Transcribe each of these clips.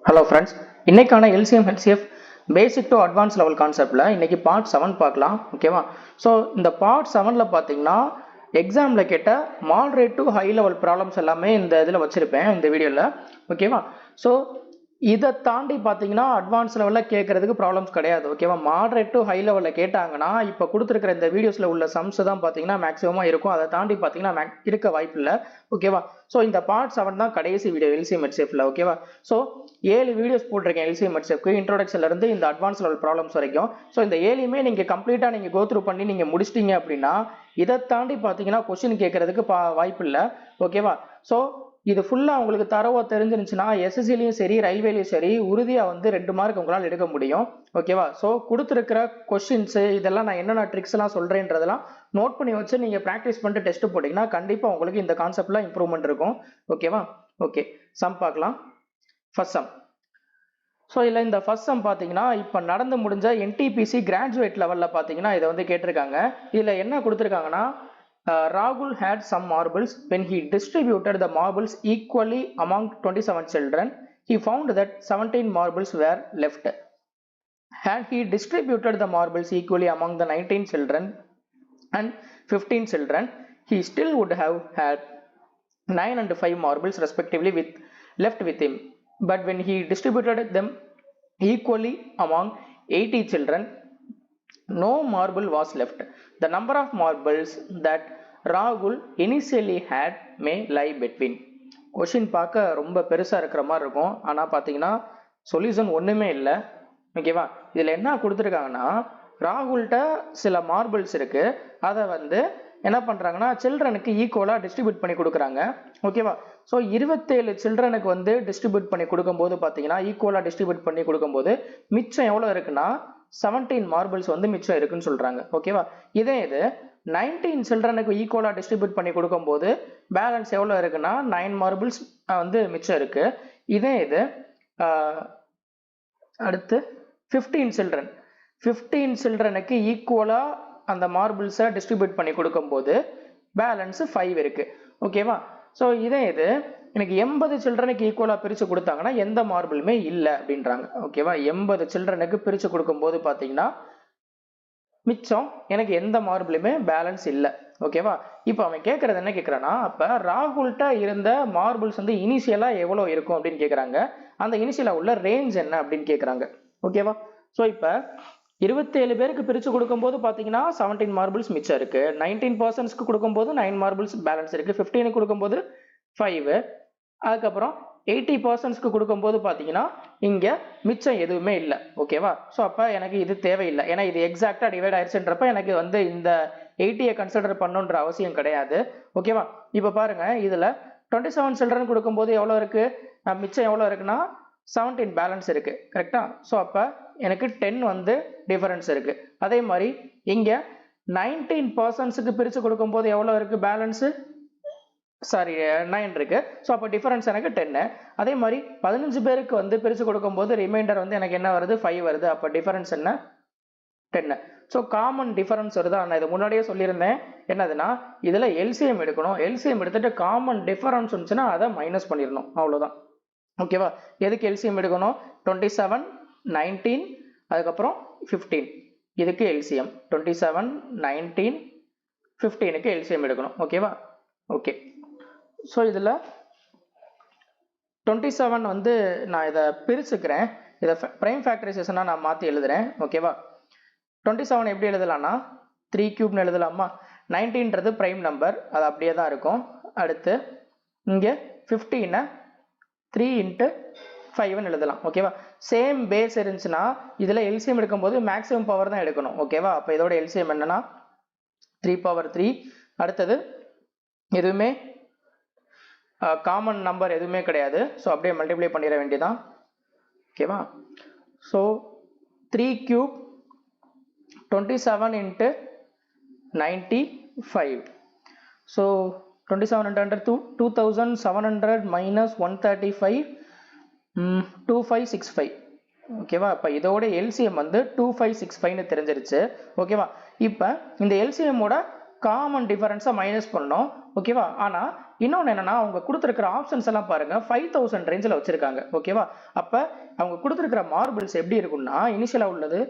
Hello friends, இன்னைக்கான LCM HCF basic to advanced level conceptல இன்னைக்கு part 7 பார்க்கலாம். ஓகேவா? ஸோ இந்த part 7ல பார்த்தீங்கன்னா எக்ஸாமில் கேட்ட moderate to high level problems எல்லாமே இந்த இதில் வச்சிருப்பேன் இந்த வீடியோவில். ஓகேவா? ஸோ இதை தாண்டி பார்த்தீங்கன்னா அட்வான்ஸ் லெவலில் கேட்கறதுக்கு ப்ராப்ளம்ஸ் கிடையாது. ஓகேவா? மாடரேட் டு ஹை லெவலில் கேட்டாங்கன்னா இப்போ கொடுத்துருக்கிற இந்த வீடியோஸில் உள்ள சம்ஸ் தான் பார்த்தீங்கன்னா மேக்ஸிமமாக இருக்கும். அதை தாண்டி பார்த்தீங்கன்னா இருக்க வாய்ப்பு இல்லை. ஓகேவா? ஸோ இந்த பார்ட் 7 தான் கடைசி வீடியோ LCM HCFல. ஓகேவா? ஸோ 7 வீடியோஸ் போட்டிருக்கேன் LCM HCFக்கு, இன்ட்ரோடக்ஷன்ல இருந்து இந்த அட்வான்ஸ் லெவல் ப்ராப்ளம்ஸ் வரைக்கும். ஸோ இந்த 7மே நீங்கள் கம்ப்ளீட்டாக நீங்கள் கோ த்ரூ பண்ணி நீங்கள் முடிச்சிட்டீங்க அப்படின்னா இதை தாண்டி பார்த்தீங்கன்னா கொஸ்டின் கேட்கறதுக்கு வாய்ப்பு இல்லை. ஓகேவா? ஸோ இது ஃபுல்லாக உங்களுக்கு தரவா தெரிஞ்சிருந்துச்சுன்னா எஸ்எஸ்சிலையும் சரி ரயில்வேலையும் சரி உறுதியாக வந்து 2 மார்க் உங்களால் எடுக்க முடியும். ஓகேவா? ஸோ கொடுத்துருக்கிற கொஸ்டின்ஸு இதெல்லாம் நான் என்னென்ன ட்ரிக்ஸ் எல்லாம் சொல்கிறேன்றதெல்லாம் நோட் பண்ணி வச்சு நீங்கள் ப்ராக்டிஸ் பண்ணிட்டு டெஸ்ட் போட்டிங்கன்னா கண்டிப்பாக உங்களுக்கு இந்த கான்செப்டில் இம்ப்ரூவ்மெண்ட் இருக்கும். ஓகேவா? ஓகே, சம் பார்க்கலாம். First sum. ஸோ இதில் இந்த ஃபர்ஸ்ட் சம் பார்த்தீங்கன்னா இப்போ நடந்து முடிஞ்ச NTPC கிராஜுவேட் லெவலில் பார்த்தீங்கன்னா இதை வந்து கேட்டிருக்காங்க. இதில் என்ன கொடுத்துருக்காங்கன்னா Rahul had some marbles. When he distributed the marbles equally among 27 children, he found that 17 marbles were left. Had he distributed the marbles equally among the 19 children and 15 children, he still would have had 9 and 5 marbles respectively left with him. But when he distributed them equally among 80 children, no marble was left. The number of marbles that Rahul initially had may lie between. Question பார்க்க ரொம்ப பெருசாக இருக்கிற மாதிரி இருக்கும், ஆனால் பார்த்தீங்கன்னா solution ஒன்றுமே இல்லை. ஓகேவா? இதில் என்ன கொடுத்துருக்காங்கன்னா ராகுல்கிட்ட சில மார்பிள்ஸ் இருக்கு, அதை வந்து என்ன பண்ணுறாங்கன்னா சில்ட்ரனுக்கு ஈக்குவலாக டிஸ்ட்ரிபியூட் பண்ணி கொடுக்குறாங்க. ஓகேவா? ஸோ 27 சில்ட்ரனுக்கு வந்து டிஸ்ட்ரிபியூட் பண்ணி கொடுக்கும்போது பார்த்தீங்கன்னா ஈக்குவலாக டிஸ்ட்ரிபியூட் பண்ணி கொடுக்கும்போது மிச்சம் எவ்வளோ இருக்குன்னா 17 மார்பிள்ஸ் வந்து மிச்சம் இருக்குன்னு சொல்றாங்க. ஓகேவா? இதே இது 19 சில்ட்ரனுக்கு ஈக்குவலாக டிஸ்ட்ரிபியூட் பண்ணி கொடுக்கும்போது பேலன்ஸ் எவ்வளோ இருக்குன்னா 9 மார்பிள்ஸ் வந்து மிச்சம் இருக்கு. இதே இது அடுத்து 15 சில்ட்ரனுக்கு ஈக்குவலாக அந்த மார்பிள்ஸை டிஸ்ட்ரிபியூட் பண்ணி கொடுக்கும்போது பேலன்ஸ் 5 இருக்கு. ஓகேவா? ஸோ இதே இது எனக்கு 80 சில்ட்ரனுக்கு ஈக்குவலாக பிரித்து கொடுத்தாங்கன்னா எந்த மார்பிளுமே இல்லை அப்படின்றாங்க. ஓகேவா? 80 சில்ட்ரனுக்கு பிரித்து கொடுக்கும்போது பார்த்தீங்கன்னா மிச்சம் எனக்கு எந்த மார்பிளுமே பேலன்ஸ் இல்லை. ஓகேவா? இப்போ அவன் கேட்கறது என்ன கேட்குறான்னா, அப்போ ராகுல்கிட்ட இருந்த மார்பிள்ஸ் வந்து இனிஷியலாக எவ்வளோ இருக்கும் அப்படின்னு கேட்குறாங்க. அந்த இனிஷியலாக உள்ள ரேஞ்ச் என்ன அப்படின்னு கேட்குறாங்க. ஓகேவா? ஸோ இப்போ 27 பேருக்கு பிரித்து கொடுக்கும்போது பார்த்தீங்கன்னா 17 மார்பிள்ஸ் மிச்சம் இருக்கு. 19% கொடுக்கும்போது 9 மார்பிள்ஸ் பேலன்ஸ் இருக்கு. 15 கொடுக்கும்போது 5. அதுக்கப்புறம் 80% கொடுக்கும்போது பார்த்தீங்கன்னா இங்கே மிச்சம் எதுவுமே இல்லை. ஓகேவா? ஸோ அப்போ எனக்கு இது தேவையில்லை, ஏன்னா இது எக்ஸாக்டாக டிவைட் ஆயிடுச்சுன்றப்ப எனக்கு வந்து இந்த 80யை கன்சிடர் பண்ணுன்ற அவசியம் கிடையாது. ஓகேவா? இப்போ பாருங்க, இதில் 27 சில்ட்ரன் கொடுக்கும்போது எவ்வளோ இருக்கு, மிச்சம் எவ்வளோ இருக்குன்னா 17 பேலன்ஸ் இருக்கு. கரெக்டா? ஸோ அப்போ எனக்கு 10 வந்து டிஃபரன்ஸ் இருக்கு. அதே மாதிரி இங்கே 19%க்கு பிரித்து கொடுக்கும்போது எவ்வளோ இருக்கு பேலன்ஸு, சாரி 9 இருக்கு. ஸோ அப்போ டிஃபரன்ஸ் எனக்கு 10. அதே மாதிரி 15 பேருக்கு வந்து பிரித்து கொடுக்கும்போது ரிமைண்டர் வந்து எனக்கு என்ன வருது, 5 வருது. அப்போ டிஃபரன்ஸ் என்ன, 10. ஸோ காமன் டிஃபரன்ஸ் வருது. நான் இதை முன்னாடியே சொல்லியிருந்தேன், என்னதுன்னா இதில் LCM எடுக்கணும். LCM எடுத்துட்டு காமன் டிஃபரன்ஸ் இருந்துச்சுன்னா அதை மைனஸ் பண்ணிடணும், அவ்வளோதான். ஓகேவா? எதுக்கு LCM எடுக்கணும்? 27, 19 அதுக்கப்புறம் 15, இதுக்கு LCM 27, 19, 15க்கு LCM எடுக்கணும். ஓகேவா? ஓகே. ஸோ இதில் 27 வந்து நான் இதை பிரிச்சுக்கிறேன், இதை ப்ரைம் ஃபேக்டரைசேஷனாக நான் மாற்றி எழுதுறேன். ஓகேவா? 27 எப்படி எழுதலாம்னா 3 கியூப்னு எழுதலாமா? 19ன்றது ப்ரைம் நம்பர், அது அப்படியே தான் இருக்கும். அடுத்து இங்கே 15 3 × 5ன்னு எழுதலாம். ஓகேவா? சேம் பேஸ் இருந்துச்சுன்னா இதில் LCM எடுக்கும்போது மேக்ஸிமம் பவர் தான் எடுக்கணும். ஓகேவா? அப்போ இதோட LCM என்னன்னா 3/3. அடுத்தது எதுவுமே காமன் நம்பர் எதுவுமே கிடையாது, ஸோ அப்படியே மல்டிப்ளை பண்ணிட வேண்டியதான். ஓகேவா? So 3 cube 27 × 95. So 27 × 100 2700 minus 135 2565. ஓகேவா? இப்போ இதோட LCM வந்து 2565ன்னு தெரிஞ்சிருச்சு. ஓகேவா? இப்போ இந்த LCMோட காமன் டிஃபரன்ஸை மைனஸ் பண்ணணும் ஓகேவா. ஆனால் இன்னொன்று என்னன்னா அவங்க கொடுத்துருக்கிற ஆப்ஷன்ஸ் எல்லாம் பாருங்க 5000 ரேஞ்சில் வச்சிருக்காங்க ஓகேவா. அப்போ அவங்க கொடுத்துருக்கிற மார்பிள்ஸ் எப்படி இருக்கும்னா இனிஷியலாக உள்ளது.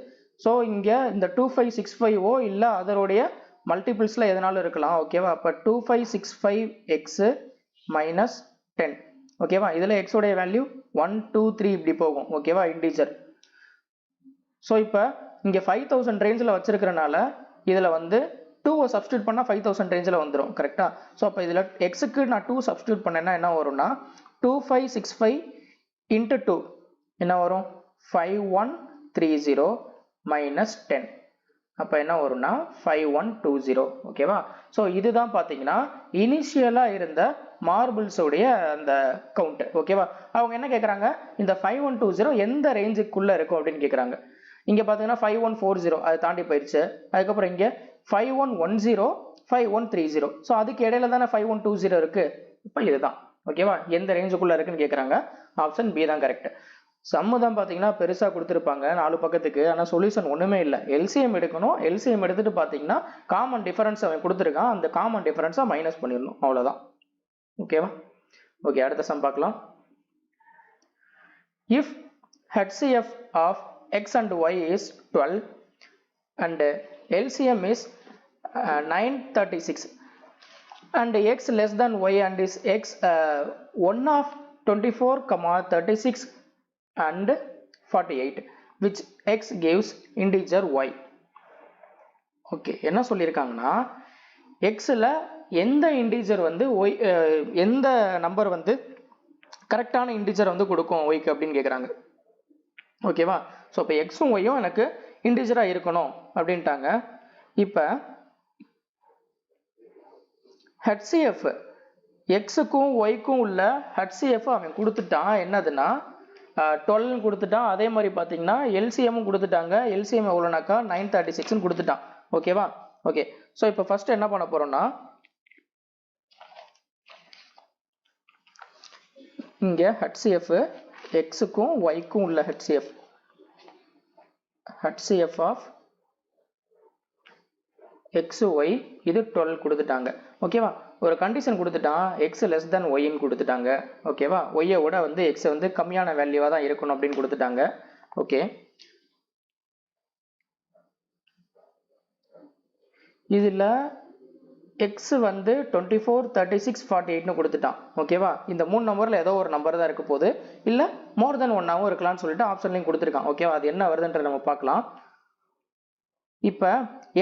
ஸோ இங்கே இந்த 2565 இல்லை அதனுடைய மல்டிபிள்ஸில் எதனாலும் இருக்கலாம் ஓகேவா. அப்போ 2565x மைனஸ் 10 ஓகேவா. இதில் x உடைய வேல்யூ 1 2 3 இப்படி போகும் ஓகேவா இன்டீஜர். ஸோ இப்போ இங்கே 5000 ரேஞ்சில் வச்சிருக்கிறனால இதில் வந்து 2 சப்ஸ்டியூட் பண்ணால் 5000 ரேஞ்சில் வந்துடும் கரெக்டாக. ஸோ அப்போ இதில் எக்ஸுக்கு நான் 2 சப்ஸ்டியூட் பண்ணேன்னா என்ன வரும்னா 2565 இன்ட்டு 2 என்ன வரும் 5130 மைனஸ் 10 அப்போ என்ன வரும்னா 5120 ஓகேவா. ஸோ இதுதான் பார்த்தீங்கன்னா இனிஷியலாக இருந்த மார்பிள்ஸோடைய அந்த கவுண்ட் ஓகேவா. அவங்க என்ன கேட்குறாங்க இந்த 5120 எந்த ரேஞ்சுக்குள்ளே இருக்கும் அப்படின்னு கேட்குறாங்க. இங்கே பார்த்தீங்கன்னா 5140 அது தாண்டி போயிடுச்சு. அதுக்கப்புறம் இங்கே 5110 5130 ஸோ அதுக்கு இடையில தானே 5120 இருக்கு. இப்போ இதுதான் ஓகேவா எந்த ரேஞ்சுக்குள்ளே இருக்குன்னு கேட்குறாங்க. ஆப்ஷன் பி தான் கரெக்ட். சம்மு தான் பார்த்தீங்கன்னா பெருசாக கொடுத்துருப்பாங்க 4 பக்கத்துக்கு. ஆனால் சொல்யூஷன் ஒன்றுமே இல்லை. எல்சிஎம் எடுக்கணும். எல்சிஎம் எடுத்துட்டு பார்த்தீங்கன்னா காமன் டிஃபரன்ஸ் அவன் கொடுத்துருக்கான். அந்த காமன் டிஃபரன்ஸை மைனஸ் பண்ணிடணும் அவ்வளோதான் ஓகேவா. ஓகே அடுத்த சம் பார்க்கலாம். If HCF of x and y is 12 and LCM is 936 and x less than y and is x 1 of 24, 36 and 48 which x gives integer y. Okay என்ன சொல்லியிருக்காங்கன்னா எக்ஸில் எந்த இன்டீஜர் வந்து ஒய் எந்த நம்பர் வந்து கரெக்டான இன்டீஜர் வந்து கொடுக்கும் ஒய்க்கு அப்படின்னு கேட்குறாங்க ஓகேவா. ஸோ இப்போ எக்ஸும் ஒய்யும் எனக்கு இன்டீஜராக இருக்கணும் அப்படின்ட்டாங்க. இப்போ ஹெச்சிஎஃப் எக்ஸுக்கும் ஒய்க்கும் உள்ள ஹெச்சிஎஃப் அவன் கொடுத்துட்டான் என்னதுன்னா 12 கொடுத்துட்டான். அதே மாதிரி பார்த்தீங்கன்னா எல்சிஎம்மும் கொடுத்துட்டாங்க. எல்சிஎம் எவ்வளோனாக்கா 936 கொடுத்துட்டான் ஓகேவா. ஓகே ஸோ இப்போ ஃபர்ஸ்ட் என்ன பண்ண போறோம்னா இங்கே ஹெச்சிஎஃப் எக்ஸுக்கும் ஒய்க்கும் உள்ள ஹெச்சிஎஃப் ஆஃப் எக்ஸ் ஒய் இது 12 கொடுத்துட்டாங்க ஓகேவா. ஒரு கண்டிஷன் கொடுத்துட்டான் எக்ஸ் லெஸ் தென் ஒய்ன்னு கொடுத்துட்டாங்க ஓகேவா. ஒய்யை விட வந்து எக்ஸ் வந்து கம்மியான வேல்யூவாக தான் இருக்கணும் அப்படின்னு கொடுத்துட்டாங்க ஓகே. இதில் எக்ஸ் வந்து 24, 36, 48ன்னு கொடுத்துட்டான் ஓகேவா. இந்த 3 நம்பரில் ஏதோ ஒரு நம்பர் தான் இருக்க போகுது. இல்லை மோர் தென் ஒன்னாகவும் இருக்கலாம்னு சொல்லிட்டு ஆப்ஷன்லையும் கொடுத்துருக்கான் ஓகேவா. அது என்ன வருதுன்ற நம்ம பார்க்கலாம். இப்போ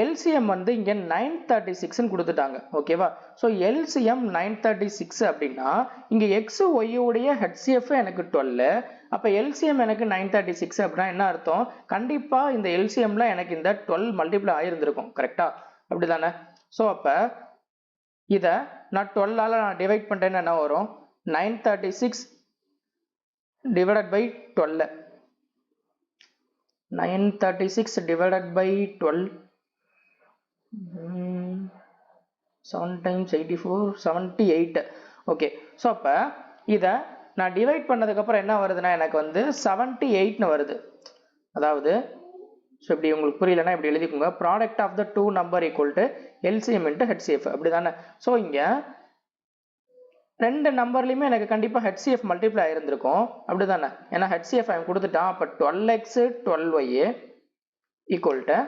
எல்சிஎம் வந்து இங்கே 936ன்னு கொடுத்துட்டாங்க ஓகேவா. ஸோ எல்சிஎம் 936 அப்படின்னா இங்கே எக்ஸ் ஒய்யுடைய ஹெச்சிஎஃப் எனக்கு 12. அப்போ எல்சிஎம் எனக்கு 936 அப்படின்னா என்ன அர்த்தம் கண்டிப்பாக இந்த எல்சிஎம்ல எனக்கு இந்த 12 மல்டிப்ளை ஆகிருந்திருக்கும் கரெக்டா அப்படி தானே. ஸோ அப்போ இதை நான் 12ஆல் நான் டிவைட் பண்ணுறேன்னு என்ன வரும் 936 divided by 12 936 divided by 12 7 times 84 78 okay. So அப்போ இதை நான் டிவைட் பண்ணதுக்கப்புறம் என்ன வருதுன்னா எனக்கு வந்து 78ன்னு வருது. அதாவது ஸோ இப்படி உங்களுக்கு புரியலன்னா இப்படி எழுதிக்கோங்க product of the 2 number equal to LCM into HCF அப்படி தானே. ஸோ இங்கே 2 நம்பர்லையுமே எனக்கு கண்டிப்பாக ஹெச்சிஎஃப் மல்டிப்ளை ஆயிருந்திருக்கும் அப்படி தானே. ஏன்னா ஹெச்சிஎஃப் அவன் கொடுத்துட்டான். அப்போ 12x 12y equal to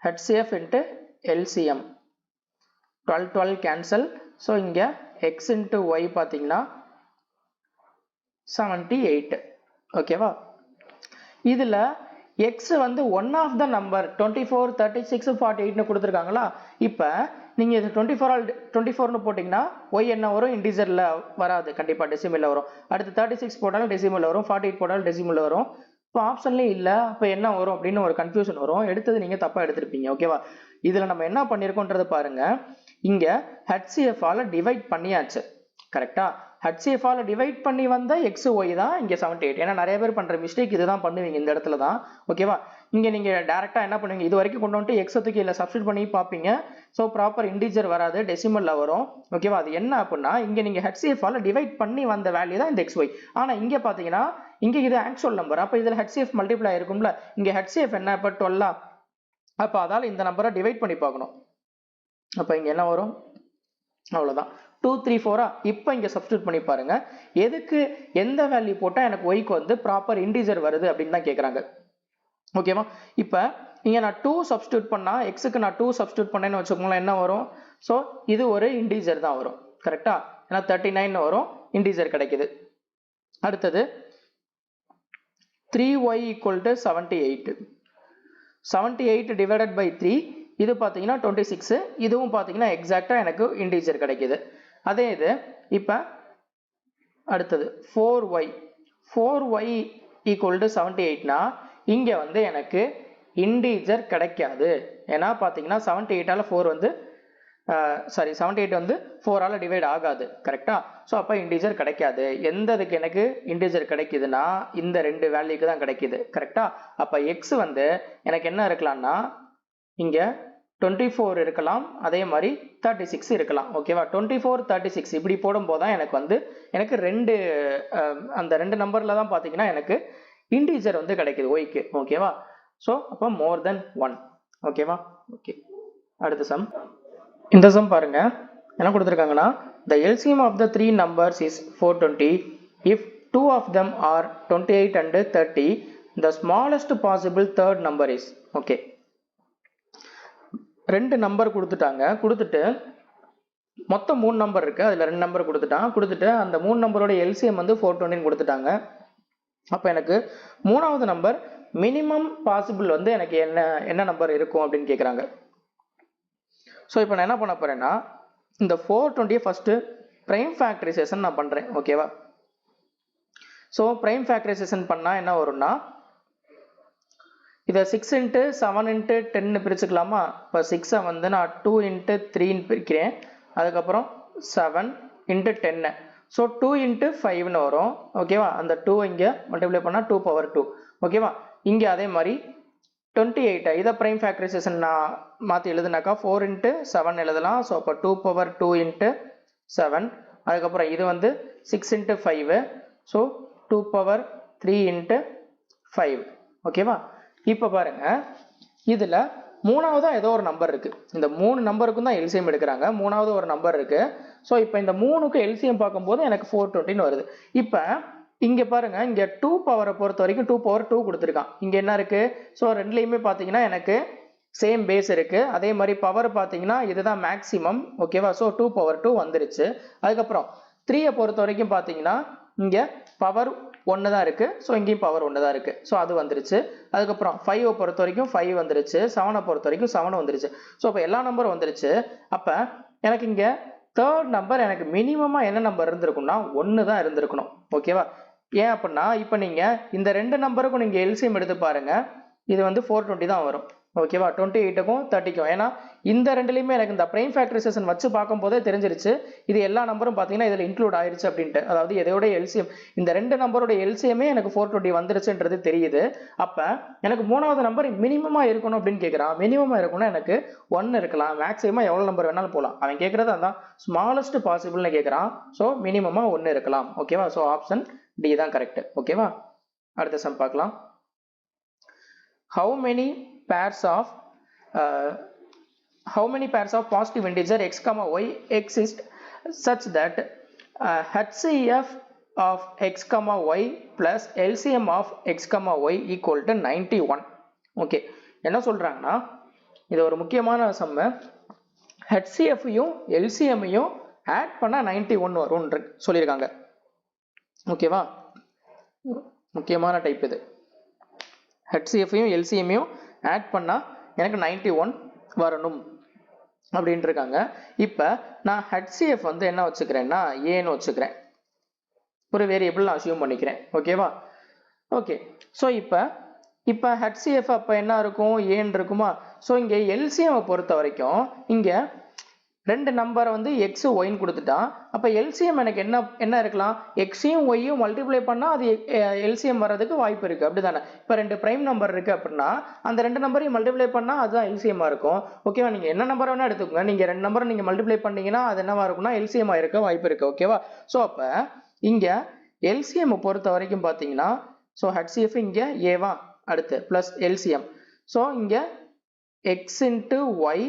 HCF into LCM 12 12 cancel. So இங்கே எக்ஸ் இன்ட்டு ஒய் பார்த்தீங்கன்னா 78 ஓகேவா. இதில் எக்ஸ் வந்து ஒன் ஆஃப் த நம்பர் 24, 36, 48ன்னு கொடுத்துருக்காங்களா. இப்போ நீங்கள் இது 24ன்னு போட்டிங்கன்னா ஒய் என்ன வரும் இன்டிஜரில் வராது கண்டிப்பாக டெசிமலில் வரும். அடுத்து 36 போட்டாலும் டெசிமலில் வரும் 48 போட்டாலும் டெசிமலில் வரும். இப்போ ஆப்ஷன்லேயும் இல்லை அப்போ என்ன வரும் அப்படின்னு ஒரு கன்ஃபியூஷன் வரும். எடுத்தது நீங்கள் தப்பாக எடுத்திருப்பீங்க ஓகேவா. இதில் நம்ம என்ன பண்ணியிருக்கோன்றது பாருங்கள். இங்கே ஹெச்சிஎஃபால் டிவைட் பண்ணியாச்சு கரெக்டா. ஹெச்சிஎஃபால் டிவைட் பண்ணி வந்த எக்ஸ் ஒய் தான் இங்கே 78. ஏன்னா நிறைய பேர் பண்ணுற மிஸ்டேக் இதுதான் பண்ணுவீங்க இந்த இடத்துல தான் ஓகேவா. இங்கே நீங்கள் டேரெக்டாக என்ன பண்ணுவீங்க இது வரைக்கும் கொண்டு வந்துட்டு எக்ஸத்துக்கு இல்லை சப்ஸ்டியூட் பண்ணி பார்ப்பீங்க. ஸோ ப்ராப்பர் இன்டிஜர் வராது டெசிமலில் வரும் ஓகேவா. அது என்ன அப்படின்னா இங்கே நீங்கள் ஹெச்சிஎஃபால் டிவைட் பண்ணி வந்த வேல்யூ தான் இந்த எக்ஸ் ஒய். ஆனால் இங்கே பார்த்தீங்கன்னா இங்கே இது ஆக்சுவல் நம்பர். அப்போ இதில் ஹெச்சிஎஃப் மல்டிப்ளை ஆயிருக்கும்ல. இங்கே ஹெச்சிஎஃப் என்ன இப்போ 12. அப்போ அதால் இந்த நம்பரை டிவைட் பண்ணி பார்க்கணும் அப்போ இங்கே என்ன வரும், அவ்வளோதான் 2 3 4. இப்போ இங்கே சப்ஸ்டியூட் பண்ணி பாருங்க, எதுக்கு எந்த வேல்யூ போட்டால் எனக்கு ஒய்க்கு வந்து ப்ராப்பர் இன்டிஜர் வருது அப்படின்னு தான் கேட்குறாங்க. ஓகேவா, இப்போ இங்கே நான் 2 சப்ஸ்டியூட் பண்ணால், எக்ஸுக்கு நான் 2 சப்ஸ்டியூட் பண்ணேன்னு வச்சுக்கோங்களேன், என்ன வரும், ஸோ இது ஒரு இன்டிஜர் தான் வரும். கரெக்டா, ஏன்னா 39 வரும், இன்டிஜர் கிடைக்குது. அடுத்தது 3y = 78. 78 டிவைடட் பை 3, இது பார்த்தீங்கன்னா 26. இதுவும் பார்த்தீங்கன்னா எக்ஸாக்டாக எனக்கு இன்டிஜர் கிடைக்குது. அதே இது இப்போ அடுத்தது 4y = 78னா இங்கே வந்து எனக்கு இன்டிஜர் கிடைக்காது. ஏன்னா பார்த்தீங்கன்னா 78ஆல் 4 வந்து 78 வந்து 4ஆல் டிவைட் ஆகாது. கரெக்டா, ஸோ அப்போ இன்டிஜர் கிடைக்காது. எந்ததுக்கு எனக்கு இன்டிஜர் கிடைக்குதுன்னா இந்த ரெண்டு வேல்யூக்கு தான் கிடைக்குது. கரெக்டா, அப்போ எக்ஸ் வந்து எனக்கு என்ன இருக்கலாம்னா இங்கே 24 இருக்கலாம், அதே மாதிரி 36 இருக்கலாம். ஓகேவா, 24 36 இப்படி போடும்போது தான் எனக்கு வந்து எனக்கு அந்த ரெண்டு நம்பரில் தான் பார்த்தீங்கன்னா எனக்கு இன்டிஜர் வந்து கிடைக்குது ஒய்க்கு. ஓகேவா, ஸோ அப்போ மோர் தென் 1. ஓகேவா, ஓகே. அடுத்த சம், இந்த சம் பாருங்க, என்ன கொடுத்துருக்காங்கன்னா the LCM of the three numbers is 420 if two of them are 28 and 30, the smallest possible third number is. Okay, ரெண்டு நம்பர் கொடுத்துட்டாங்க, கொடுத்துட்டு மொத்தம் 3 நம்பர் இருக்கு, அதில் 2 நம்பர் கொடுத்துட்டு அந்த 3 நம்பரோட எல்சிஎம் வந்து 420 கொடுத்துட்டாங்க. அப்போ எனக்கு மூணாவது நம்பர் மினிமம் பாசிபிள் வந்து எனக்கு என்ன நம்பர் இருக்கும் அப்படின்னு கேட்குறாங்க. ஸோ இப்போ நான் என்ன பண்ண போறேன்னா இந்த 420 ஃபர்ஸ்ட் பிரைம் ஃபேக்டரைசேஷன் நான் பண்றேன். ஓகேவா, ஸோ பிரைம் ஃபேக்டரைசேஷன் பண்ணா என்ன வரும்னா இதை 6 × 7 × 10 பிரிச்சுக்கலாமா. இப்போ 6 வந்து நான் 2 × 3 பிரிக்கிறேன், அதுக்கப்புறம் 7 × 10, ஸோ 2 × 5 வரும். ஓகேவா, அந்த 2 இங்கே மல்டிப்ளை பண்ணால் 2^2. ஓகேவா, இங்கே அதே மாதிரி 28 இதை பிரைம் ஃபேக்டரைசேஷன் நான் மாற்றி எழுதுனாக்கா 4 × 7 எழுதலாம். ஸோ அப்போ 2^2 × 7, அதுக்கப்புறம் இது வந்து 6 × 5, ஸோ 2^3 × 5. ஓகேவா, இப்போ பாருங்க இதில் மூணாவதா ஏதோ ஒரு நம்பர் இருக்கு, இந்த 3 நம்பருக்கும் தான் எல்சிஎம் எடுக்கிறாங்க, மூணாவது ஒரு நம்பர் இருக்கு. ஸோ இப்போ இந்த 3க்கு எல்சிஎம் பார்க்கும்போது எனக்கு 420 வருது. இப்போ இங்கே பாருங்க, இங்கே 2 பவரை பொறுத்த வரைக்கும் 2^2 கொடுத்துருக்கான். இங்கே என்ன இருக்கு, ஸோ ரெண்டுலையுமே பார்த்தீங்கன்னா எனக்கு சேம் பேஸ் இருக்கு. அதே மாதிரி பவர் பார்த்தீங்கன்னா இதுதான் மேக்ஸிமம். ஓகேவா, ஸோ 2^2 வந்துருச்சு. அதுக்கப்புறம் 3யை பொறுத்த வரைக்கும் பார்த்தீங்கன்னா இங்கே பவர் 1 தான் இருக்கு, ஸோ இங்கேயும் பவர் 1 தான் இருக்கு, ஸோ அது வந்துருச்சு. அதுக்கப்புறம் 5 பொறுத்த வரைக்கும் 5 வந்துருச்சு, 7 பொறுத்த வரைக்கும் 7 வந்துருச்சு. ஸோ இப்போ எல்லா நம்பரும் வந்துருச்சு. அப்போ எனக்கு இங்கே தேர்ட் நம்பர் எனக்கு மினிமமா என்ன நம்பர் இருந்திருக்கும்னா 1 தான் இருந்திருக்கணும். ஓகேவா, ஏன் அப்படின்னா இப்போ நீங்க இந்த ரெண்டு நம்பருக்கும் நீங்க எல்சிஎம் எடுத்து பாருங்க, இது வந்து 420 தான் வரும். ஓகேவா, 28க்கும் 30க்கும், ஏன்னா இந்த ரெண்டுலையுமே எனக்கு இந்த பிரைம் ஃபேக்டரைசேஷன் வச்சு பார்க்கும்போதே தெரிஞ்சிருச்சு இது எல்லா நம்பரும் பார்த்தீங்கன்னா இதில் இன்க்ளூட் ஆயிடுச்சு அப்படின்ட்டு. அதாவது எதையோட எல்சிஎம் இந்த ரெண்டு நம்பரோட எல்சிஎமே எனக்கு 420 வந்துருச்சுன்றது தெரியுது. அப்போ எனக்கு மூணாவது நம்பர் மினிமமாக இருக்கணும் அப்படின்னு கேட்குறான். மினிமமாக இருக்கணும்னா எனக்கு 1 இருக்கலாம், மேக்ஸிமமாக எவ்வளோ நம்பர் வேணாலும் போகலாம். அவன் கேட்குறது அதான் ஸ்மாலஸ்ட் பாசிபிள்னு கேட்குறான். ஸோ மினிமமாக 1 இருக்கலாம். ஓகேவா, ஸோ ஆப்ஷன் டி தான் கரெக்ட். ஓகேவா, அடுத்த சம் பார்க்கலாம். How many pairs of positive integer x, y exist such that HCF of x, y plus LCM of x, y equal to 91. Okay, என்ன சொல்றாங்கன்னா இது ஒரு முக்கியமான சம். HCF-ஐயும் LCM-ஐயும் ஆட் பண்ணா 91 வரும் சொல்லியிருக்காங்க. ஓகேவா, முக்கியமான டைப் இது. HCF-ஐயும் LCM-ஐயும் ஆட் பண்ணா எனக்கு 91 வரணும் அப்படின்ட்டு இருக்காங்க. இப்போ நான் HCF வந்து என்ன வச்சுக்கிறேன்னா ஏன்னு வச்சுக்கிறேன், ஒரு வேரியபிள் நான் அசியூம் பண்ணிக்கிறேன். ஓகேவா, ஓகே. ஸோ இப்போ HCF அப்போ என்ன இருக்கும், ஏன்னு இருக்குமா. ஸோ இங்கே LCM பொறுத்த வரைக்கும் இங்கே ரெண்டு நம்பரை வந்து எக்ஸ் ஒய்ன்னு கொடுத்துட்டான். அப்போ எல்சிஎம் எனக்கு என்ன இருக்கலாம், எக்ஸையும் ஒய்யும் மல்டிப்ளை பண்ணால் அது எல்சிஎம் வர்றதுக்கு வாய்ப்பு இருக்குது, அப்படி தானே. இப்போ ரெண்டு ப்ரைம் நம்பர் இருக்குது அப்படின்னா அந்த ரெண்டு நம்பரையும் மல்டிப்ளை பண்ணால் அதுதான் எல்சிஎம்மாக இருக்கும். ஓகேவா, நீங்கள் என்ன நம்பர் வேணால் எடுத்துக்கோங்க, நீங்கள் ரெண்டு நம்பரை நீங்கள் மல்டிப்ளை பண்ணீங்கன்னா அது என்னவா இருக்கும்னா எல்சிஎம்மாக இருக்க வாய்ப்பு இருக்குது. ஓகேவா, ஸோ அப்போ இங்கே எல்சிஎம் பொறுத்த வரைக்கும் பார்த்தீங்கன்னா ஸோ ஹெச்சிஎஃப் இங்கே ஏவா, அடுத்து ப்ளஸ் எல்சிஎம். ஸோ இங்கே எக்ஸ் இன்ட்டு ஒய்,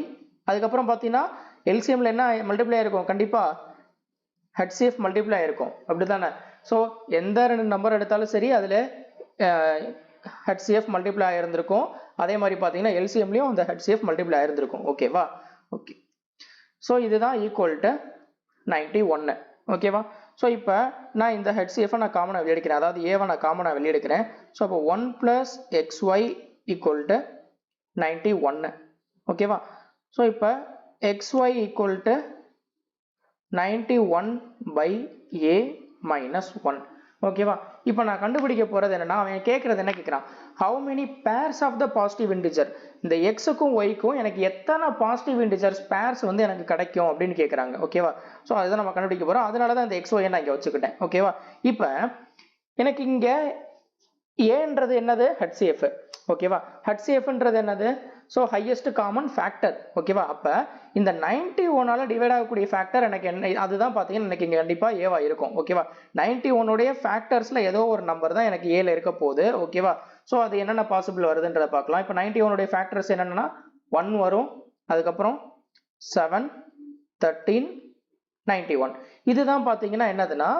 அதுக்கப்புறம் பார்த்தீங்கன்னா எல்சிஎம்ல என்ன மல்டிப்ளை ஆயிருக்கும், கண்டிப்பா HCF மல்டிப்ளை ஆயிருக்கும் அப்படிதானே. ஸோ எந்த ரெண்டு நம்பர் எடுத்தாலும் சரி அதில் HCF மல்டிப்ளை ஆயிருந்திருக்கும். அதே மாதிரி பார்த்தீங்கன்னா எல்சிஎம்லையும் அந்த HCF மல்டிப்ளை ஆயிருந்திருக்கும். ஓகேவா? ஓகே. ஸோ இதுதான் ஈக்குவல் டு 91. ஓகேவா? ஸோ இப்போ நான் இந்த HCF நான் காமனாக வெளியெடுக்கிறேன், அதாவது ஏவை நான் காமனாக வெளியெடுக்கிறேன். ஸோ அப்போ 1 + XY ஈக்குவல் டு 91. ஓகேவா? ஸோ இப்போ XY ஈக்குவல் டு 91/A - 1. ஓகேவா? இப்போ நான் கண்டுபிடிக்க போறது என்னன்னா, அவன் கேட்கறது என்ன கேட்குறான், how many pairs of the positive integer, இந்த எக்ஸுக்கும் ஒய்க்கும் எனக்கு எத்தனை பாசிட்டிவ் இன்டிஜர்ஸ் பேர்ஸ் வந்து எனக்கு கிடைக்கும் அப்படின்னு கேட்குறாங்க. ஓகேவா? ஸோ அதுதான் நம்ம கண்டுபிடிக்க போறோம். அதனால தான் இந்த XY நான் இங்கே வச்சுக்கிட்டேன். ஓகேவா? இப்போ எனக்கு இங்கே ஏன்றது என்னது, HCF. ஓகேவா? HCFன்றது என்னது, ஸோ ஹையஸ்ட் காமன் ஃபேக்டர். ஓகேவா? அப்போ இந்த 91ஆல் டிவைட் ஆகக்கூடிய ஃபேக்டர் எனக்கு என்ன, அதுதான் பார்த்தீங்கன்னா எனக்கு இங்கே கண்டிப்பாக ஏவா இருக்கும். ஓகேவா? 91உடைய ஃபேக்டர்ஸில் ஏதோ ஒரு நம்பர் தான் எனக்கு ஏல இருக்க போகுது. ஓகேவா? ஸோ அது என்னென்ன பாசிபிள் வருதுன்றதை பார்க்கலாம். இப்போ 91உடைய ஃபேக்டர்ஸ் என்னென்னா 1 வரும், அதுக்கப்புறம் 7, 13, 91. இதுதான் பார்த்தீங்கன்னா என்னதுன்னா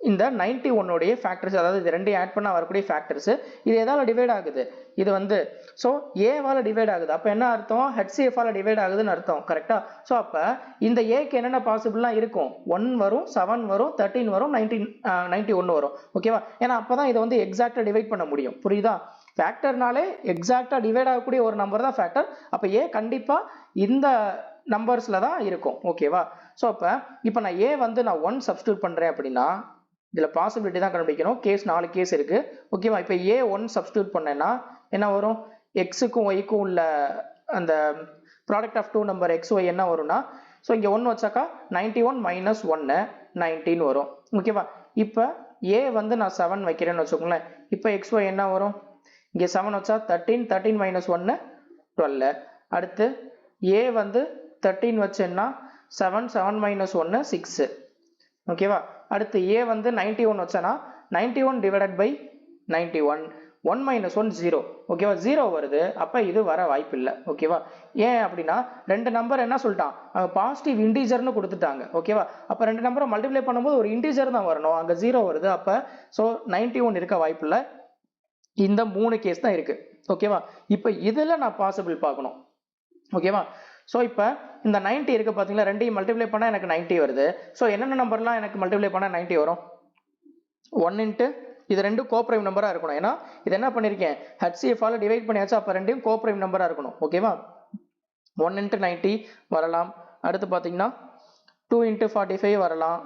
இந்த 91உடைய ஃபேக்டர்ஸ், அதாவது இது ரெண்டையும் ஆட் பண்ணால் வரக்கூடிய ஃபேக்டர்ஸ். இது எதால டிவைட் ஆகுது, இது வந்து ஸோ ஏவால் டிவைட் ஆகுது. அப்போ என்ன அர்த்தம், HCF-ஆல் டிவைட் ஆகுதுன்னு அர்த்தம். கரெக்டா? ஸோ அப்போ இந்த ஏக்கு என்னென்ன பாசிபிள்லாம் இருக்கும், 1 வரும், 7 வரும், 13 வரும், 91 வரும். ஓகேவா? ஏன்னா அப்போ தான் இதை வந்து எக்ஸாக்டாக டிவைட் பண்ண முடியும். புரியுதா? ஃபேக்டர்னாலே எக்ஸாக்டாக டிவைட் ஆகக்கூடிய ஒரு நம்பர் தான் ஃபேக்டர். அப்போ ஏ கண்டிப்பாக இந்த நம்பர்ஸில் தான் இருக்கும். ஓகேவா? ஸோ அப்போ இப்போ நான் ஏ வந்து நான் 1 சப்ஸ்டியூட் பண்ணுறேன் அப்படின்னா இதில் பாசிபிலிட்டி தான் கண்டுபிடிக்கணும். கேஸ் 4 கேஸ் இருக்கு. ஓகேவா? இப்போ ஏ 1 சப்ஸ்டியூட் பண்ணேன்னா என்ன வரும், எக்ஸுக்கும் ஒய்க்கும் உள்ள அந்த ப்ராடக்ட் ஆஃப் 2 நம்பர் XY என்ன வரும்னா, ஸோ இங்கே 1 வச்சாக்கா 91 - 1 19 வரும். ஓகேவா? இப்போ ஏ வந்து நான் 7 வைக்கிறேன்னு வச்சுக்கோங்களேன். இப்போ XY என்ன வரும், இங்கே 7 வச்சா 13, 13 - 1 12. அடுத்து ஏ வந்து 13 வச்சேன்னா 7, 7 - 1 6. ஓகேவா? அடுத்து ஏ வந்து 91 வச்சேன்னா 91 டிவைடட் பை 91, 1 - 1 0. ஓகேவா? 0 வருது. அப்போ இது வர வாய்ப்பு இல்லை. ஓகேவா? ஏன் அப்படின்னா ரெண்டு நம்பர் என்ன சொல்லிட்டான், பாசிட்டிவ் இன்டீஜர்னு கொடுத்துட்டாங்க. ஓகேவா? அப்போ ரெண்டு நம்பரை மல்டிப்ளை பண்ணும்போது ஒரு இன்டீஜர் தான் வரணும், அங்கே 0 வருது. அப்போ ஸோ 91 இருக்க வாய்ப்பு இல்லை. இந்த 3 கேஸ் தான் இருக்கு. ஓகேவா? இப்போ இதில் நான் பாசிபிள் பார்க்கணும். ஓகேவா? ஸோ இப்போ இந்த 90 இருக்கு பார்த்தீங்களா, ரெண்டையும் மல்டிப்ளை பண்ணால் எனக்கு 90 வருது. ஸோ என்னென்ன நம்பர்லாம் எனக்கு மல்டிப்ளை பண்ணால் 90 வரும், 1 இன்ட்டு இது ரெண்டும் கோப்ரைம் நம்பராக இருக்கணும். ஏன்னா இது என்ன பண்ணியிருக்கேன், HCF-ஆல் டிவைட் பண்ணியாச்சு. அப்போ ரெண்டையும் கோப்ரைம் நம்பராக இருக்கணும். ஓகேவா? 1 இன்ட்டு 90 வரலாம். அடுத்து பார்த்தீங்கன்னா 2 இன்ட்டு 45 வரலாம்.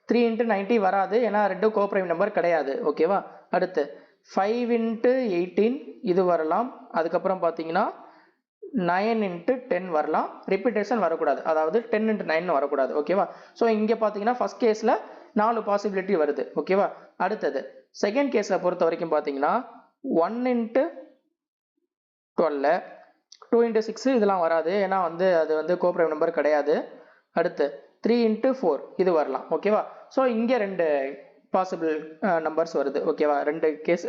3 இன்ட்டு 90 வராது, ஏன்னா ரெண்டும் கோப்ரைம் நம்பர் கிடையாது. ஓகேவா? அடுத்து 5 இன்ட்டு 18 இது வரலாம். அதுக்கப்புறம் பார்த்தீங்கன்னா 9 இன்ட்டு 10 வரலாம். ரிப்பீட்டேஷன் வரக்கூடாது, அதாவது 10 இன்ட்டு 9 வரக்கூடாது. ஓகேவா? ஸோ இங்கே பார்த்தீங்கன்னா ஃபர்ஸ்ட் கேஸில் 4 பாசிபிலிட்டி வருது. ஓகேவா? அடுத்தது செகண்ட் கேஸில் பொறுத்த வரைக்கும் பார்த்தீங்கன்னா 1 இன்ட்டு 12, 2 இன்ட்டு 6 இதெல்லாம் வராது, ஏன்னா வந்து அது வந்து கோப்ரைம் நம்பர் கிடையாது. அடுத்து 3 இன்ட்டு 4 இது வரலாம். ஓகேவா? ஸோ இங்கே ரெண்டு பாசிபிள் நம்பர்ஸ் வருது. ஓகேவா?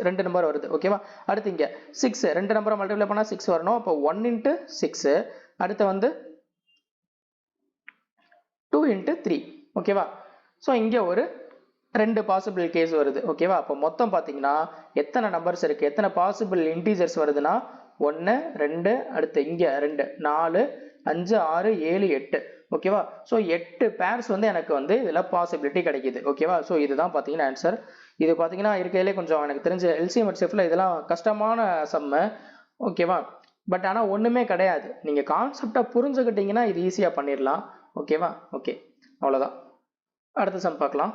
ரெண்டு நம்பர் வருது. ஓகேவா? அடுத்து இங்கே 6, ரெண்டு நம்பரை மல்டிப்ளை பண்ணால் 6 வரணும். அப்போ 1 இன்ட்டு 6, அடுத்து வந்து 2 இன்ட்டு 3. ஓகேவா? ஸோ இங்கே ஒரு ரெண்டு பாசிபிள் கேஸ் வருது. ஓகேவா? அப்போ மொத்தம் பார்த்தீங்கன்னா எத்தனை நம்பர்ஸ் இருக்கு, எத்தனை பாசிபிள் இன்டீஜர்ஸ் வருதுன்னா 1, 2, அடுத்து இங்கே 2, 4, 5, 6, 7, 8. ஓகேவா? ஸோ 8 பேர்ஸ் வந்து எனக்கு வந்து இதில் பாசிபிலிட்டி கிடைக்குது. ஓகேவா? ஸோ இதுதான் பார்த்தீங்கன்னா ஆன்சர். இது பார்த்தீங்கன்னா இருக்கிறதுலே கொஞ்சம் எனக்கு தெரிஞ்ச LCM HCFல இதெல்லாம் கஷ்டமான சம்மு. ஓகேவா? பட் ஆனால் ஒன்றுமே கிடையாது, நீங்கள் கான்செப்டை புரிஞ்சுக்கிட்டீங்கன்னா இது ஈஸியாக பண்ணிடலாம். ஓகேவா? ஓகே, அவ்வளோதான். அடுத்த சம் பார்க்கலாம்.